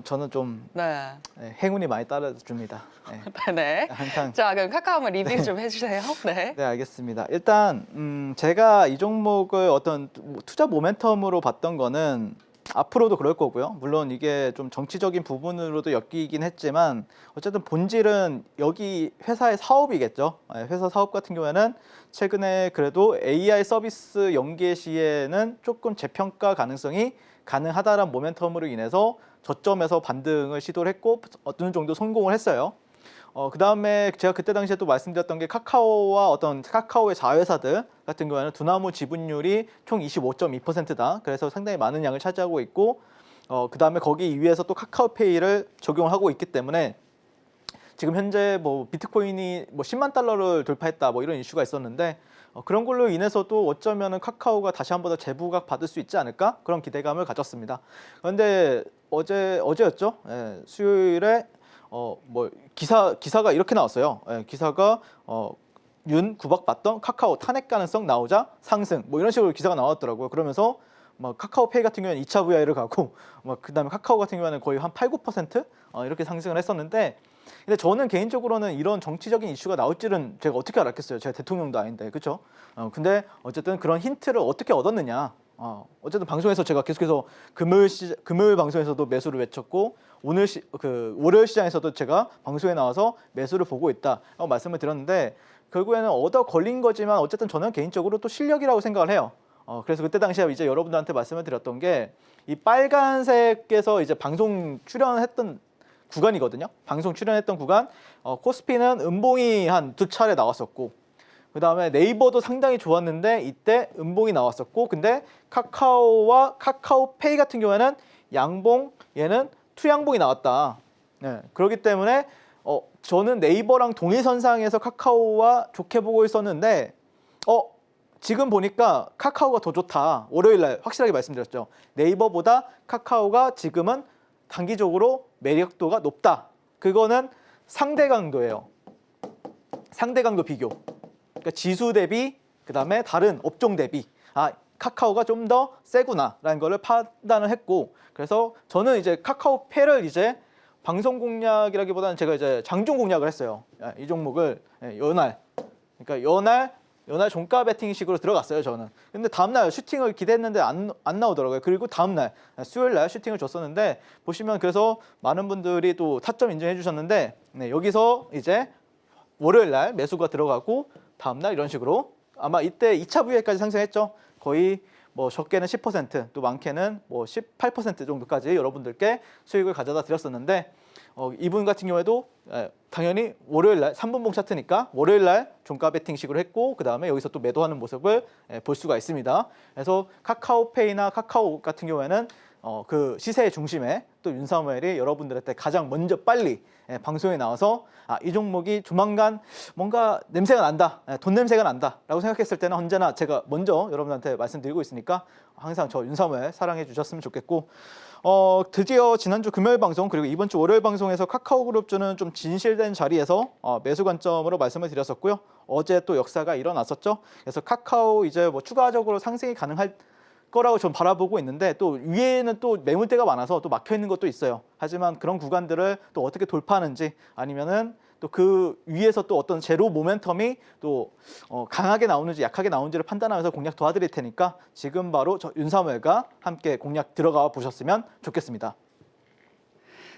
저는 좀 네. 행운이 많이 따라줍니다. 네. 네. 항상. 자, 그럼 카카오 한번 리뷰 좀 해주세요. 네. 네, 알겠습니다. 일단 제가 이 종목을 어떤 투자 모멘텀으로 봤던 거는 앞으로도 그럴 거고요. 물론 이게 좀 정치적인 부분으로도 엮이긴 했지만 어쨌든 본질은 여기 회사의 사업이겠죠. 회사 사업 같은 경우에는 최근에 그래도 AI 서비스 연계 시에는 조금 재평가 가능성이 가능하다는 모멘텀으로 인해서 저점에서 반등을 시도를 했고 어느 정도 성공을 했어요. 그 다음에 제가 그때 당시에 또 말씀드렸던 게 카카오와 어떤 카카오의 자회사들 같은 경우에는 두나무 지분율이 총 25.2%다. 그래서 상당히 많은 양을 차지하고 있고, 그 다음에 거기 위에서 또 카카오페이를 적용을 하고 있기 때문에 지금 현재 뭐 비트코인이 뭐 10만 달러를 돌파했다 뭐 이런 이슈가 있었는데 그런 걸로 인해서도 어쩌면은 카카오가 다시 한 번 더 재부각 받을 수 있지 않을까 그런 기대감을 가졌습니다. 그런데 어제였죠? 예, 수요일에 뭐 기사가 이렇게 나왔어요. 예, 기사가 윤 구박받던 카카오 탄핵 가능성 나오자 상승 뭐 이런 식으로 기사가 나왔더라고요. 그러면서 막 카카오페이 같은 경우에는 2차 VI를 가고 막 그다음에 카카오 같은 경우에는 거의 한 8~9% 이렇게 상승을 했었는데 근데 저는 개인적으로는 이런 정치적인 이슈가 나올 줄은 제가 어떻게 알았겠어요. 제가 대통령도 아닌데 그렇죠? 근데 어쨌든 그런 힌트를 어떻게 얻었느냐? 어쨌든 방송에서 제가 계속해서 금요일 방송에서도 매수를 외쳤고 월요일 시장에서도 제가 방송에 나와서 매수를 보고 있다라고 말씀을 드렸는데 결국에는 얻어 걸린 거지만 어쨌든 저는 개인적으로 또 실력이라고 생각을 해요. 그래서 그때 당시에 이제 여러분들한테 말씀을 드렸던 게 이 빨간색에서 이제 방송 출연했던 구간이거든요. 방송 출연했던 구간 코스피는 음봉이 한 2차례 나왔었고 그 다음에 네이버도 상당히 좋았는데 이때 음봉이 나왔었고 근데 카카오와 카카오페이 같은 경우에는 양봉 얘는 투양봉이 나왔다. 네, 그렇기 때문에 저는 네이버랑 동일선상에서 카카오와 좋게 보고 있었는데 지금 보니까 카카오가 더 좋다. 월요일날 확실하게 말씀드렸죠. 네이버보다 카카오가 지금은 단기적으로 매력도가 높다. 그거는 상대 강도예요. 상대 강도 비교. 그러니까 지수 대비 그다음에 다른 업종 대비 카카오가 좀 더 세구나라는 거를 판단을 했고 그래서 저는 이제 카카오페이를 이제 방송 공략이라기보다는 제가 이제 장중 공략을 했어요. 이 종목을 연할 그러니까 연할 종가 베팅식으로 들어갔어요. 저는. 근데 다음날 슈팅을 기대했는데 안 나오더라고요. 그리고 다음날 수요일날 슈팅을 줬었는데 보시면 그래서 많은 분들이 또 타점 인정해 주셨는데 여기서 이제 월요일날 매수가 들어가고 다음날 이런 식으로 아마 이때 2차 VI까지 상승했죠. 거의 뭐 적게는 10%, 또 많게는 뭐 18% 정도까지 여러분들께 수익을 가져다 드렸었는데 이분 같은 경우에도 당연히 월요일날 3분봉 차트니까 월요일날 종가 베팅식으로 했고 그 다음에 여기서 또 매도하는 모습을 볼 수가 있습니다. 그래서 카카오페이나 카카오 같은 경우에는 그 시세의 중심에 또 윤사무엘이 여러분들한테 가장 먼저 빨리 방송에 나와서 이 종목이 조만간 뭔가 냄새가 난다, 돈 냄새가 난다 라고 생각했을 때는 언제나 제가 먼저 여러분한테 말씀드리고 있으니까 항상 저 윤사무엘 사랑해 주셨으면 좋겠고, 드디어 지난주 금요일 방송 그리고 이번 주 월요일 방송에서 카카오그룹주는 좀 진실된 자리에서 매수 관점으로 말씀을 드렸었고요. 어제 또 역사가 일어났었죠. 그래서 카카오 이제 뭐 추가적으로 상승이 가능할 거라고 좀 바라보고 있는데, 또 위에는 또 매물대가 많아서 또 막혀 있는 것도 있어요. 하지만 그런 구간들을 또 어떻게 돌파하는지, 아니면은 또 그 위에서 또 어떤 제로 모멘텀이 또 강하게 나오는지 약하게 나오는지를 판단하면서 공략 도와드릴 테니까 지금 바로 저 윤사무엘과 함께 공략 들어가 보셨으면 좋겠습니다.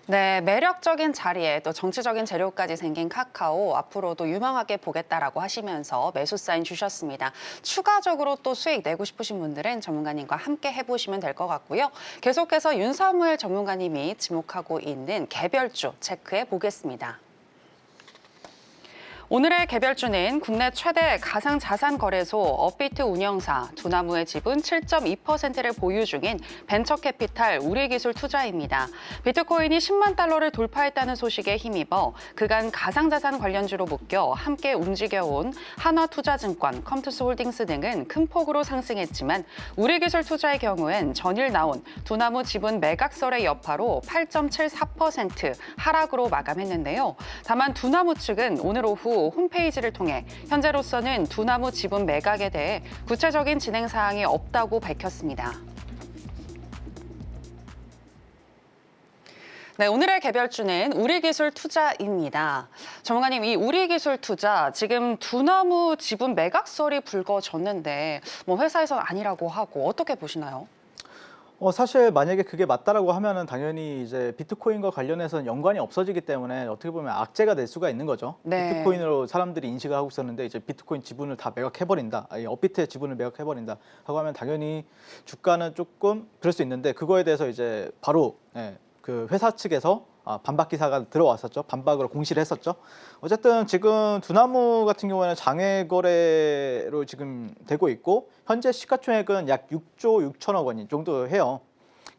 네, 매력적인 자리에 또 정치적인 재료까지 생긴 카카오 앞으로도 유망하게 보겠다라고 하시면서 매수 사인 주셨습니다. 추가적으로 또 수익 내고 싶으신 분들은 전문가님과 함께 해보시면 될 것 같고요. 계속해서 윤사무엘 전문가님이 지목하고 있는 개별주 체크해 보겠습니다. 오늘의 개별주는 국내 최대 가상자산거래소 업비트 운영사 두나무의 지분 7.2%를 보유 중인 벤처캐피탈 우리기술투자입니다. 비트코인이 10만 달러를 돌파했다는 소식에 힘입어 그간 가상자산 관련주로 묶여 함께 움직여온 한화투자증권, 컴투스홀딩스 등은 큰 폭으로 상승했지만 우리기술투자의 경우엔 전일 나온 두나무 지분 매각설의 여파로 8.74% 하락으로 마감했는데요. 다만 두나무 측은 오늘 오후 홈페이지를 통해 현재로서는 두나무 지분 매각에 대해 구체적인 진행 사항이 없다고 밝혔습니다. 네, 오늘의 개별주는 우리기술투자입니다. 전문가님, 이 우리기술투자 지금 두나무 지분 매각설이 불거졌는데 뭐 회사에서는 아니라고 하고 어떻게 보시나요? 사실 만약에 그게 맞다라고 하면은 당연히 이제 비트코인과 관련해서는 연관이 없어지기 때문에 어떻게 보면 악재가 될 수가 있는 거죠. 네. 비트코인으로 사람들이 인식을 하고 있었는데 이제 비트코인 지분을 다 매각해버린다, 아니 업비트의 지분을 매각해버린다 하고 하면 당연히 주가는 조금 그럴 수 있는데, 그거에 대해서 이제 바로 그 회사 측에서 반박 기사가 들어왔었죠. 반박으로 공시를 했었죠. 어쨌든 지금 두나무 같은 경우에는 장외 거래로 지금 되고 있고 현재 시가총액은 약 6조 6천억 원 정도 해요.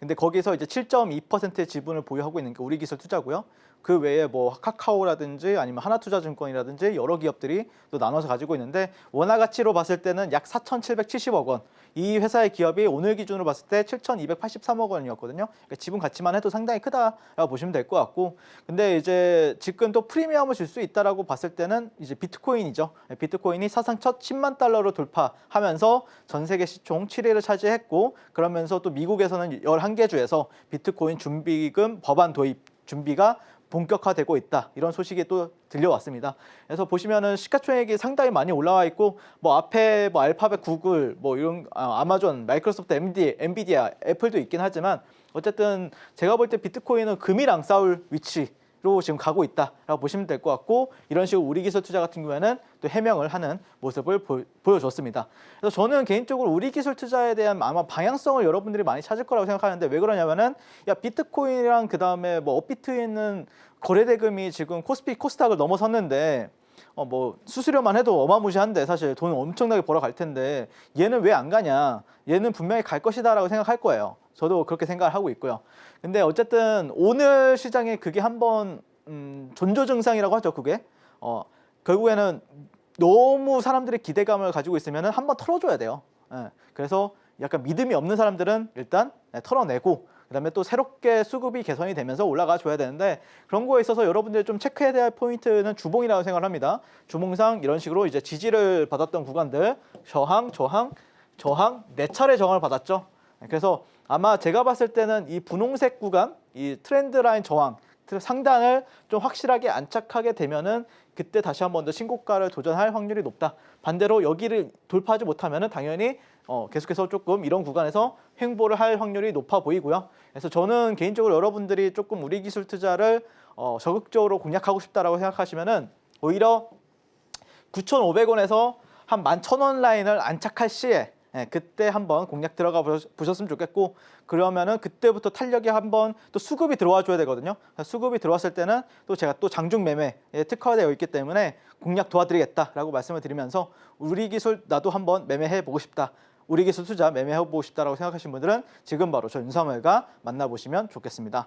근데 거기서 이제 7.2%의 지분을 보유하고 있는 게 우리기술투자고요. 그 외에 뭐 카카오라든지 아니면 하나투자증권이라든지 여러 기업들이 또 나눠서 가지고 있는데, 원화 가치로 봤을 때는 약 4,770억 원. 이 회사의 기업이 오늘 기준으로 봤을 때 7,283억 원이었거든요. 그러니까 지분 가치만 해도 상당히 크다라고 보시면 될 것 같고, 근데 이제 지금 또 프리미엄을 줄 수 있다라고 봤을 때는 이제 비트코인이죠. 비트코인이 사상 첫 10만 달러로 돌파하면서 전 세계 시총 7위를 차지했고, 그러면서 또 미국에서는 11개 주에서 비트코인 준비금 법안 도입 준비가 본격화되고 있다, 이런 소식이 또 들려왔습니다. 그래서 보시면은 시가총액이 상당히 많이 올라와 있고, 뭐 앞에 뭐 알파벳, 구글, 뭐 이런 아마존, 마이크로소프트, 엔비디아, 애플도 있긴 하지만 어쨌든 제가 볼 때 비트코인은 금이랑 싸울 위치로 지금 가고 있다라고 보시면 될 것 같고, 이런 식으로 우리기술투자 같은 경우에는 또 해명을 하는 모습을 보여줬습니다. 그래서 저는 개인적으로 우리기술투자에 대한 아마 방향성을 여러분들이 많이 찾을 거라고 생각하는데, 왜 그러냐면은 비트코인이랑 그 다음에 뭐 업비트에 있는 거래대금이 지금 코스피 코스닥을 넘어섰는데 뭐 수수료만 해도 어마무시한데 사실 돈을 엄청나게 벌어갈 텐데 얘는 왜 안 가냐, 얘는 분명히 갈 것이다라고 생각할 거예요. 저도 그렇게 생각을 하고 있고요. 근데 어쨌든 오늘 시장에 그게 한번 존조 증상이라고 하죠. 그게 결국에는 너무 사람들이 기대감을 가지고 있으면 한번 털어줘야 돼요. 그래서 약간 믿음이 없는 사람들은 일단 털어내고, 그다음에 또 새롭게 수급이 개선이 되면서 올라가 줘야 되는데, 그런 거에 있어서 여러분들이 좀 체크해야 될 포인트는 주봉이라고 생각을 합니다. 주봉상 이런 식으로 이제 지지를 받았던 구간들, 저항, 저항, 저항, 네 차례 저항을 받았죠. 그래서 아마 제가 봤을 때는 이 분홍색 구간, 이 트렌드 라인 저항 상단을 좀 확실하게 안착하게 되면은 그때 다시 한 번 더 신고가를 도전할 확률이 높다. 반대로 여기를 돌파하지 못하면은 당연히 계속해서 조금 이런 구간에서 횡보를 할 확률이 높아 보이고요. 그래서 저는 개인적으로 여러분들이 조금 우리기술 투자를 적극적으로 공략하고 싶다라고 생각하시면은 오히려 9,500원에서 한 11,000원 라인을 안착할 시에 그때 한번 공략 들어가 보셨으면 좋겠고, 그러면은 그때부터 탄력이 한번 또 수급이 들어와 줘야 되거든요. 수급이 들어왔을 때는 또 제가 또 장중 매매에 특화되어 있기 때문에 공략 도와드리겠다라고 말씀을 드리면서 우리 기술 나도 한번 매매해 보고 싶다. 우리 기술 투자 매매해보고 싶다라고 생각하시는 분들은 지금 바로 저 윤사무엘과 만나보시면 좋겠습니다.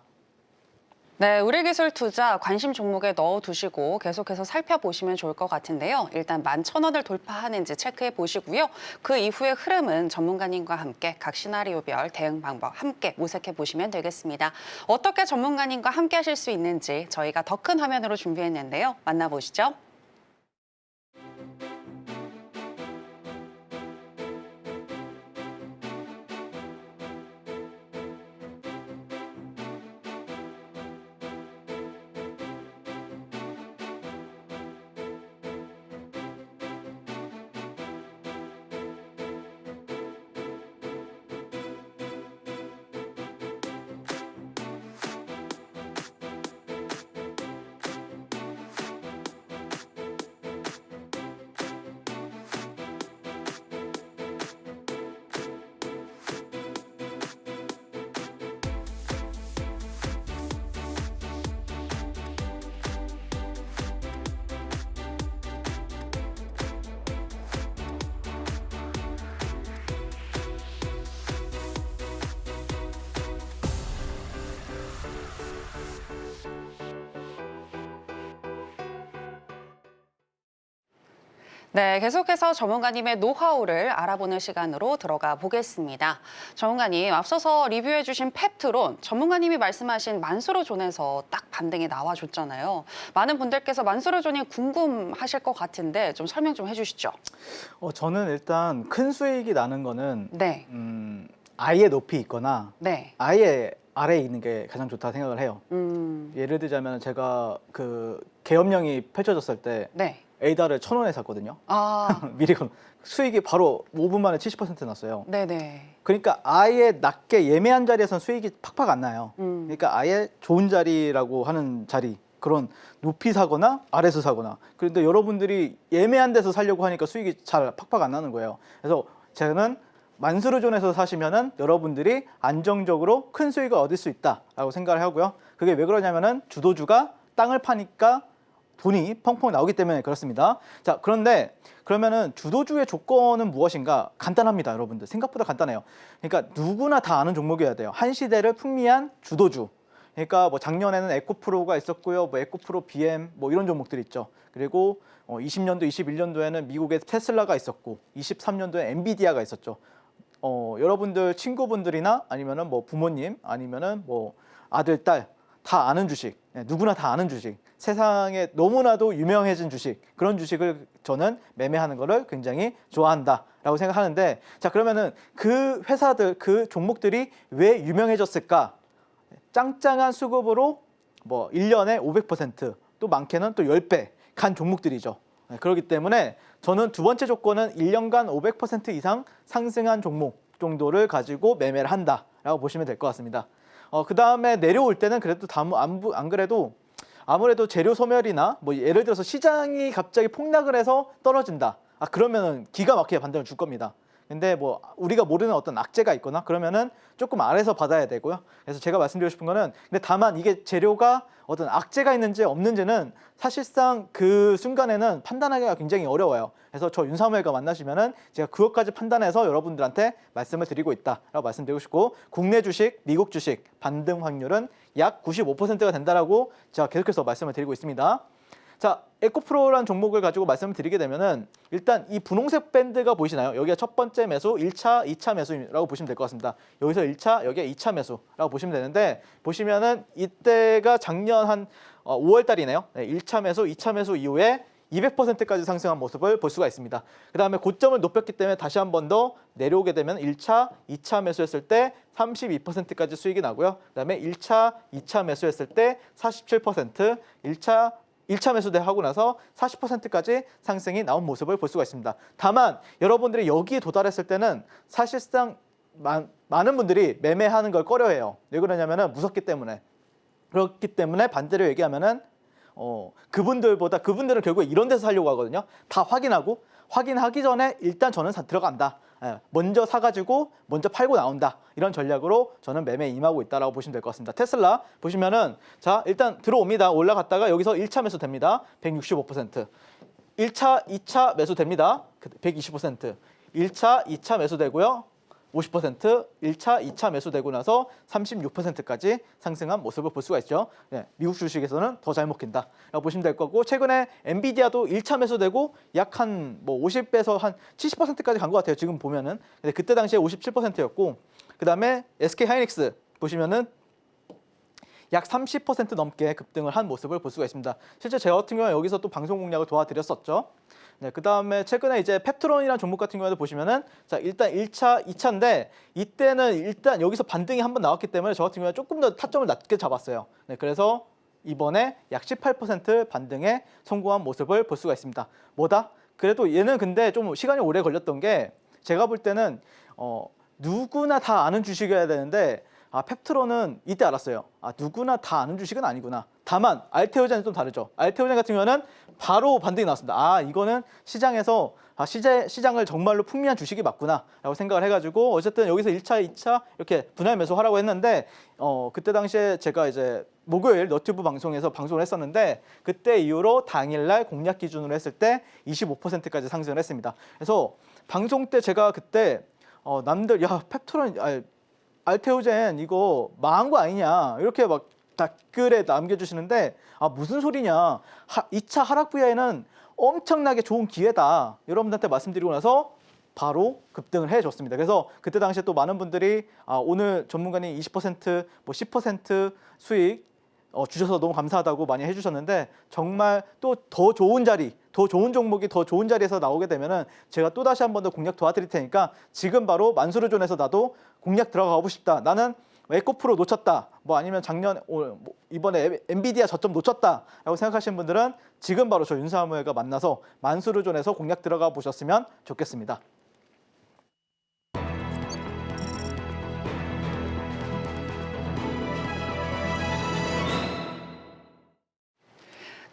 네, 우리 기술 투자 관심 종목에 넣어두시고 계속해서 살펴보시면 좋을 것 같은데요. 일단 11,000원을 돌파하는지 체크해 보시고요. 그 이후의 흐름은 전문가님과 함께 각 시나리오별 대응 방법 함께 모색해 보시면 되겠습니다. 어떻게 전문가님과 함께 하실 수 있는지 저희가 더 큰 화면으로 준비했는데요. 만나보시죠. 네, 계속해서 전문가님의 노하우를 알아보는 시간으로 들어가 보겠습니다. 전문가님, 앞서서 리뷰해 주신 펩트론, 전문가님이 말씀하신 만수르존에서 딱 반등이 나와줬잖아요. 많은 분들께서 만수르존이 궁금하실 것 같은데 좀 설명 좀 해주시죠. 저는 일단 큰 수익이 나는 거는 네, 아예 높이 있거나 네, 아예 아래에 있는 게 가장 좋다 생각을 해요. 예를 들자면 제가 그 계엄령이 펼쳐졌을 때 네. 에이다를 1,000원에 샀거든요. 아, 미리 수익이 바로 5분 만에 70% 났어요. 네네. 그러니까 아예 낮게 예매한 자리에선 수익이 팍팍 안 나요. 그러니까 아예 좋은 자리라고 하는 자리, 그런 높이 사거나 아래서 사거나. 그런데 여러분들이 예매한 데서 사려고 하니까 수익이 잘 팍팍 안 나는 거예요. 그래서 저는 만수르존에서 사시면은 여러분들이 안정적으로 큰 수익을 얻을 수 있다라고 생각을 하고요. 그게 왜 그러냐면은 주도주가 땅을 파니까 돈이 펑펑 나오기 때문에 그렇습니다. 자, 그런데 그러면은 주도주의 조건은 무엇인가? 간단합니다, 여러분들. 생각보다 간단해요. 그러니까 누구나 다 아는 종목이어야 돼요. 한 시대를 풍미한 주도주. 그러니까 뭐 작년에는 에코프로가 있었고요. 뭐 에코프로 BM 뭐 이런 종목들이 있죠. 그리고 20년도, 21년도에는 미국의 테슬라가 있었고 23년도에 엔비디아가 있었죠. 여러분들 친구분들이나 아니면은 뭐 부모님 아니면은 뭐 아들, 딸 다 아는 주식, 누구나 다 아는 주식, 세상에 너무나도 유명해진 주식, 그런 주식을 저는 매매하는 거를 굉장히 좋아한다라고 생각하는데, 자, 그러면은 그 회사들, 그 종목들이 왜 유명해졌을까? 짱짱한 수급으로 뭐 1년에 500%, 또 많게는 또 10배 간 종목들이죠. 그렇기 때문에 저는 두 번째 조건은 1년간 500% 이상 상승한 종목 정도를 가지고 매매를 한다라고 보시면 될 것 같습니다. 그 다음에 내려올 때는 그래도 안 그래도 아무래도 재료 소멸이나 뭐 예를 들어서 시장이 갑자기 폭락을 해서 떨어진다. 그러면은 기가 막히게 반등을 줄 겁니다. 근데 뭐 우리가 모르는 어떤 악재가 있거나 그러면은 조금 아래서 받아야 되고요. 그래서 제가 말씀드리고 싶은 거는, 근데 다만 이게 재료가 어떤 악재가 있는지 없는지는 사실상 그 순간에는 판단하기가 굉장히 어려워요. 그래서 저 윤사무엘과 만나시면은 제가 그것까지 판단해서 여러분들한테 말씀을 드리고 있다라고 말씀드리고 싶고, 국내 주식, 미국 주식 반등 확률은 약 95%가 된다라고 제가 계속해서 말씀을 드리고 있습니다. 자, 에코프로라는 종목을 가지고 말씀을 드리게 되면은 일단 이 분홍색 밴드가 보이시나요? 여기가 첫 번째 매수, 1차, 2차 매수라고 보시면 될 것 같습니다. 여기서 1차, 여기가 2차 매수라고 보시면 되는데, 보시면은 이때가 작년 한 5월 달이네요. 1차 매수, 2차 매수 이후에 200%까지 상승한 모습을 볼 수가 있습니다. 그 다음에 고점을 높였기 때문에 다시 한 번 더 내려오게 되면 1차, 2차 매수했을 때 32%까지 수익이 나고요. 그 다음에 1차, 2차 매수했을 때 47%, 1차 매수대 하고 나서 40%까지 상승이 나온 모습을 볼 수가 있습니다. 다만 여러분들이 여기에 도달했을 때는 사실상 많은 분들이 매매하는 걸 꺼려해요. 왜 그러냐면은 무섭기 때문에. 그렇기 때문에 반대로 얘기하면은 그분들은 결국에 이런 데서 사려고 하거든요. 다 확인하기 전에 일단 저는 들어간다. 먼저 사가지고 먼저 팔고 나온다. 이런 전략으로 저는 매매에 임하고 있다라고 보시면 될 것 같습니다. 테슬라 보시면은 자, 일단 들어옵니다. 올라갔다가 여기서 1차 매수 됩니다. 165%. 1차, 2차 매수 됩니다. 120%. 1차, 2차 매수되고요. 50%, 1차, 2차 매수되고 나서 36%까지 상승한 모습을 볼 수가 있죠. 네, 미국 주식에서는 더 잘 먹힌다. 라고 보시면 될 거고, 최근에 엔비디아도 1차 매수되고 약 한 뭐 50배에서 한 70%까지 간 것 같아요. 지금 보면은. 근데 그때 당시에 57%였고, 그 다음에 SK 하이닉스 보시면은 약 30% 넘게 급등을 한 모습을 볼 수가 있습니다. 실제 제 같은 경우에 여기서 또 방송 공략을 도와드렸었죠. 네, 그 다음에 최근에 이제 펩트론이라는 종목 같은 경우에도 보시면은 자, 일단 1차, 2차인데 이때는 일단 여기서 반등이 한번 나왔기 때문에 저 같은 경우에 조금 더 타점을 낮게 잡았어요. 네, 그래서 이번에 약 18% 반등에 성공한 모습을 볼 수가 있습니다. 뭐다? 그래도 얘는 근데 좀 시간이 오래 걸렸던 게 제가 볼 때는 누구나 다 아는 주식이어야 되는데 펩트론은 이때 알았어요. 누구나 다 아는 주식은 아니구나. 다만 알테오젠은 좀 다르죠. 알테오젠 같은 경우는 바로 반등이 나왔습니다. 이거는 시장에서 시장을 정말로 풍미한 주식이 맞구나 라고 생각을 해가지고 어쨌든 여기서 1차, 2차 이렇게 분할 매수하라고 했는데 그때 당시에 제가 이제 목요일 너튜브 방송에서 방송을 했었는데 그때 이후로 당일날 공략 기준으로 했을 때 25%까지 상승을 했습니다. 그래서 방송 때 제가 그때 남들 야 펩트론 알테오젠 이거 망한 거 아니냐 이렇게 막 댓글에 남겨주시는데 무슨 소리냐 2차 하락 VI는 엄청나게 좋은 기회다 여러분들한테 말씀드리고 나서 바로 급등을 해줬습니다. 그래서 그때 당시에 또 많은 분들이 오늘 전문가님 20% 뭐 10% 수익 주셔서 너무 감사하다고 많이 해주셨는데 정말 또 더 좋은 자리 더 좋은 종목이 더 좋은 자리에서 나오게 되면은 제가 또 다시 한 번 더 공략 도와드릴 테니까 지금 바로 만수르존에서 나도 공략 들어가 보고 싶다. 나는 에코프로 놓쳤다. 뭐 아니면 작년 이번에 엔비디아 저점 놓쳤다라고 생각하시는 분들은 지금 바로 저 윤사무엘과 만나서 만수르존에서 공략 들어가 보셨으면 좋겠습니다.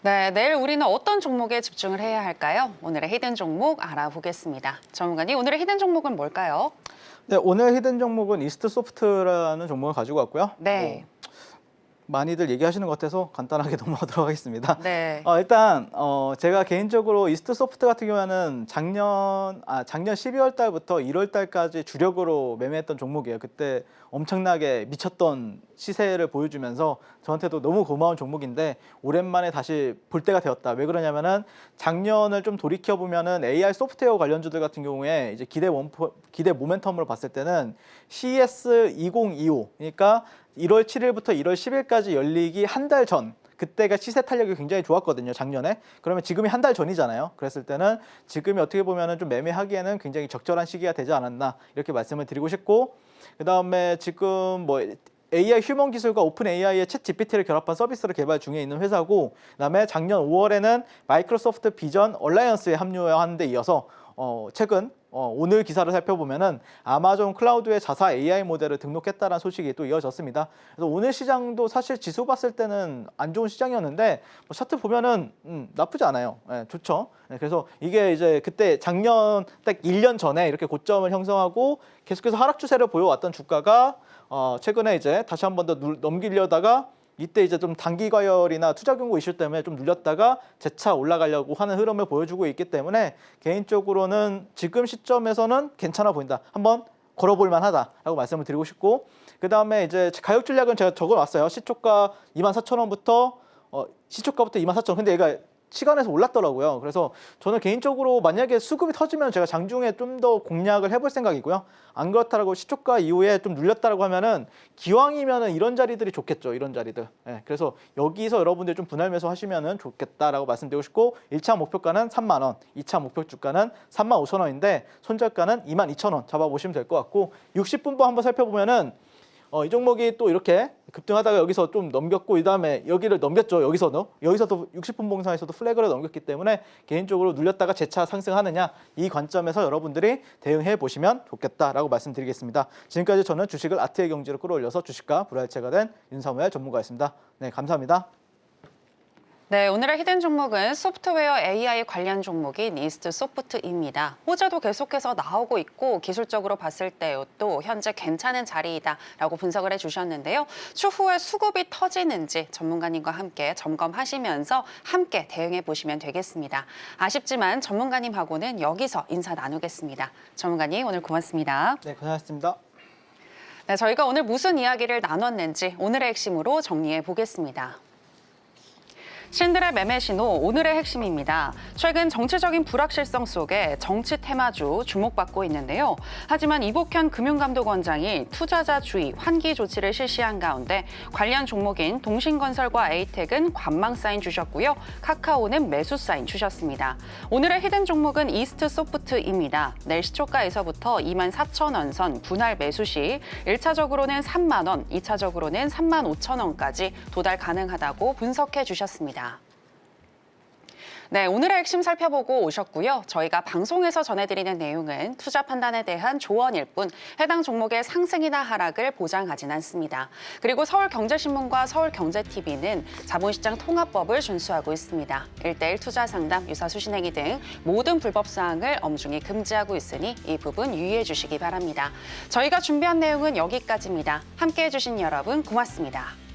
네, 내일 우리는 어떤 종목에 집중을 해야 할까요? 오늘의 히든 종목 알아보겠습니다. 전문가님, 오늘의 히든 종목은 뭘까요? 네, 오늘 히든 종목은 이스트 소프트라는 종목을 가지고 왔고요. 네. 많이들 얘기하시는 것 같아서 간단하게 넘어가도록 하겠습니다. 네. 일단 제가 개인적으로 이스트 소프트 같은 경우에는 작년 12월 달부터 1월 달까지 주력으로 매매했던 종목이에요. 그때 엄청나게 미쳤던 시세를 보여주면서 저한테도 너무 고마운 종목인데 오랜만에 다시 볼 때가 되었다. 왜 그러냐면은 작년을 좀 돌이켜 보면은 AI 소프트웨어 관련주들 같은 경우에 이제 기대 모멘텀으로 봤을 때는 CES 2025 그러니까 1월 7일부터 1월 10일까지 열리기 한 달 전 그때가 시세 탄력이 굉장히 좋았거든요. 작년에. 그러면 지금이 한 달 전이잖아요. 그랬을 때는 지금이 어떻게 보면은 좀 매매하기에는 굉장히 적절한 시기가 되지 않았나 이렇게 말씀을 드리고 싶고 그 다음에 지금 뭐 AI 휴먼 기술과 오픈 AI의 챗 GPT를 결합한 서비스를 개발 중에 있는 회사고 그다음에 작년 5월에는 마이크로소프트 비전 얼라이언스에 합류한 데 이어서 최근 오늘 기사를 살펴보면은 아마존 클라우드의 자사 AI 모델을 등록했다는 소식이 또 이어졌습니다. 그래서 오늘 시장도 사실 지수 봤을 때는 안 좋은 시장이었는데 차트 보면은 나쁘지 않아요. 네, 좋죠. 네, 그래서 이게 이제 그때 작년 딱 1년 전에 이렇게 고점을 형성하고 계속해서 하락 추세를 보여왔던 주가가 최근에 이제 다시 한 번 더 넘기려다가 이때 이제 좀 단기 과열이나 투자 경고 이슈 때문에 좀 눌렸다가 재차 올라가려고 하는 흐름을 보여주고 있기 때문에 개인적으로는 지금 시점에서는 괜찮아 보인다. 한번 걸어볼 만하다라고 말씀을 드리고 싶고 그 다음에 이제 가격 전략은 제가 적어놨어요. 시초가 24,000원부터 시초가부터 24,000원. 근데 얘가 시간에서 올랐더라고요. 그래서 저는 개인적으로 만약에 수급이 터지면 제가 장중에 좀 더 공략을 해볼 생각이고요. 안 그렇다라고 시초가 이후에 좀 눌렸다라고 하면은 기왕이면은 이런 자리들이 좋겠죠. 이런 자리들. 네, 그래서 여기서 여러분들 좀 분할 매수 하시면은 좋겠다라고 말씀드리고 싶고 1차 목표가는 3만 원, 2차 목표 주가는 35,000원인데 손절가는 22,000원 잡아보시면 될 것 같고 60분보 한번 살펴보면은 이 종목이 또 이렇게 급등하다가 여기서 좀 넘겼고 이 다음에 여기를 넘겼죠. 여기서도 60분 봉상에서도 플래그를 넘겼기 때문에 개인적으로 눌렸다가 재차 상승하느냐 이 관점에서 여러분들이 대응해 보시면 좋겠다라고 말씀드리겠습니다. 지금까지 저는 주식을 아트의 경지로 끌어올려서 주식과 불알체가 된 윤사무엘 전문가였습니다. 네, 감사합니다. 네, 오늘의 히든 종목은 소프트웨어 AI 관련 종목인 이스트 소프트입니다. 호재도 계속해서 나오고 있고 기술적으로 봤을 때도 현재 괜찮은 자리이다라고 분석을 해주셨는데요. 추후에 수급이 터지는지 전문가님과 함께 점검하시면서 함께 대응해 보시면 되겠습니다. 아쉽지만 전문가님하고는 여기서 인사 나누겠습니다. 전문가님 오늘 고맙습니다. 네, 고생하셨습니다. 네, 저희가 오늘 무슨 이야기를 나눴는지 오늘의 핵심으로 정리해 보겠습니다. 신들의 매매 신호, 오늘의 핵심입니다. 최근 정치적인 불확실성 속에 정치 테마주 주목받고 있는데요. 하지만 이복현 금융감독원장이 투자자 주의 환기 조치를 실시한 가운데 관련 종목인 동신건설과 에이텍은 관망 사인 주셨고요. 카카오는 매수 사인 주셨습니다. 오늘의 히든 종목은 이스트 소프트입니다. 내일 시초가에서부터 24,000원 선 분할 매수 시 1차적으로는 3만 원, 2차적으로는 35,000원까지 도달 가능하다고 분석해 주셨습니다. 네, 오늘의 핵심 살펴보고 오셨고요. 저희가 방송에서 전해드리는 내용은 투자 판단에 대한 조언일 뿐 해당 종목의 상승이나 하락을 보장하진 않습니다. 그리고 서울경제신문과 서울경제TV는 자본시장 통합법을 준수하고 있습니다. 1:1 투자 상담, 유사수신 행위 등 모든 불법 사항을 엄중히 금지하고 있으니 이 부분 유의해 주시기 바랍니다. 저희가 준비한 내용은 여기까지입니다. 함께해 주신 여러분 고맙습니다.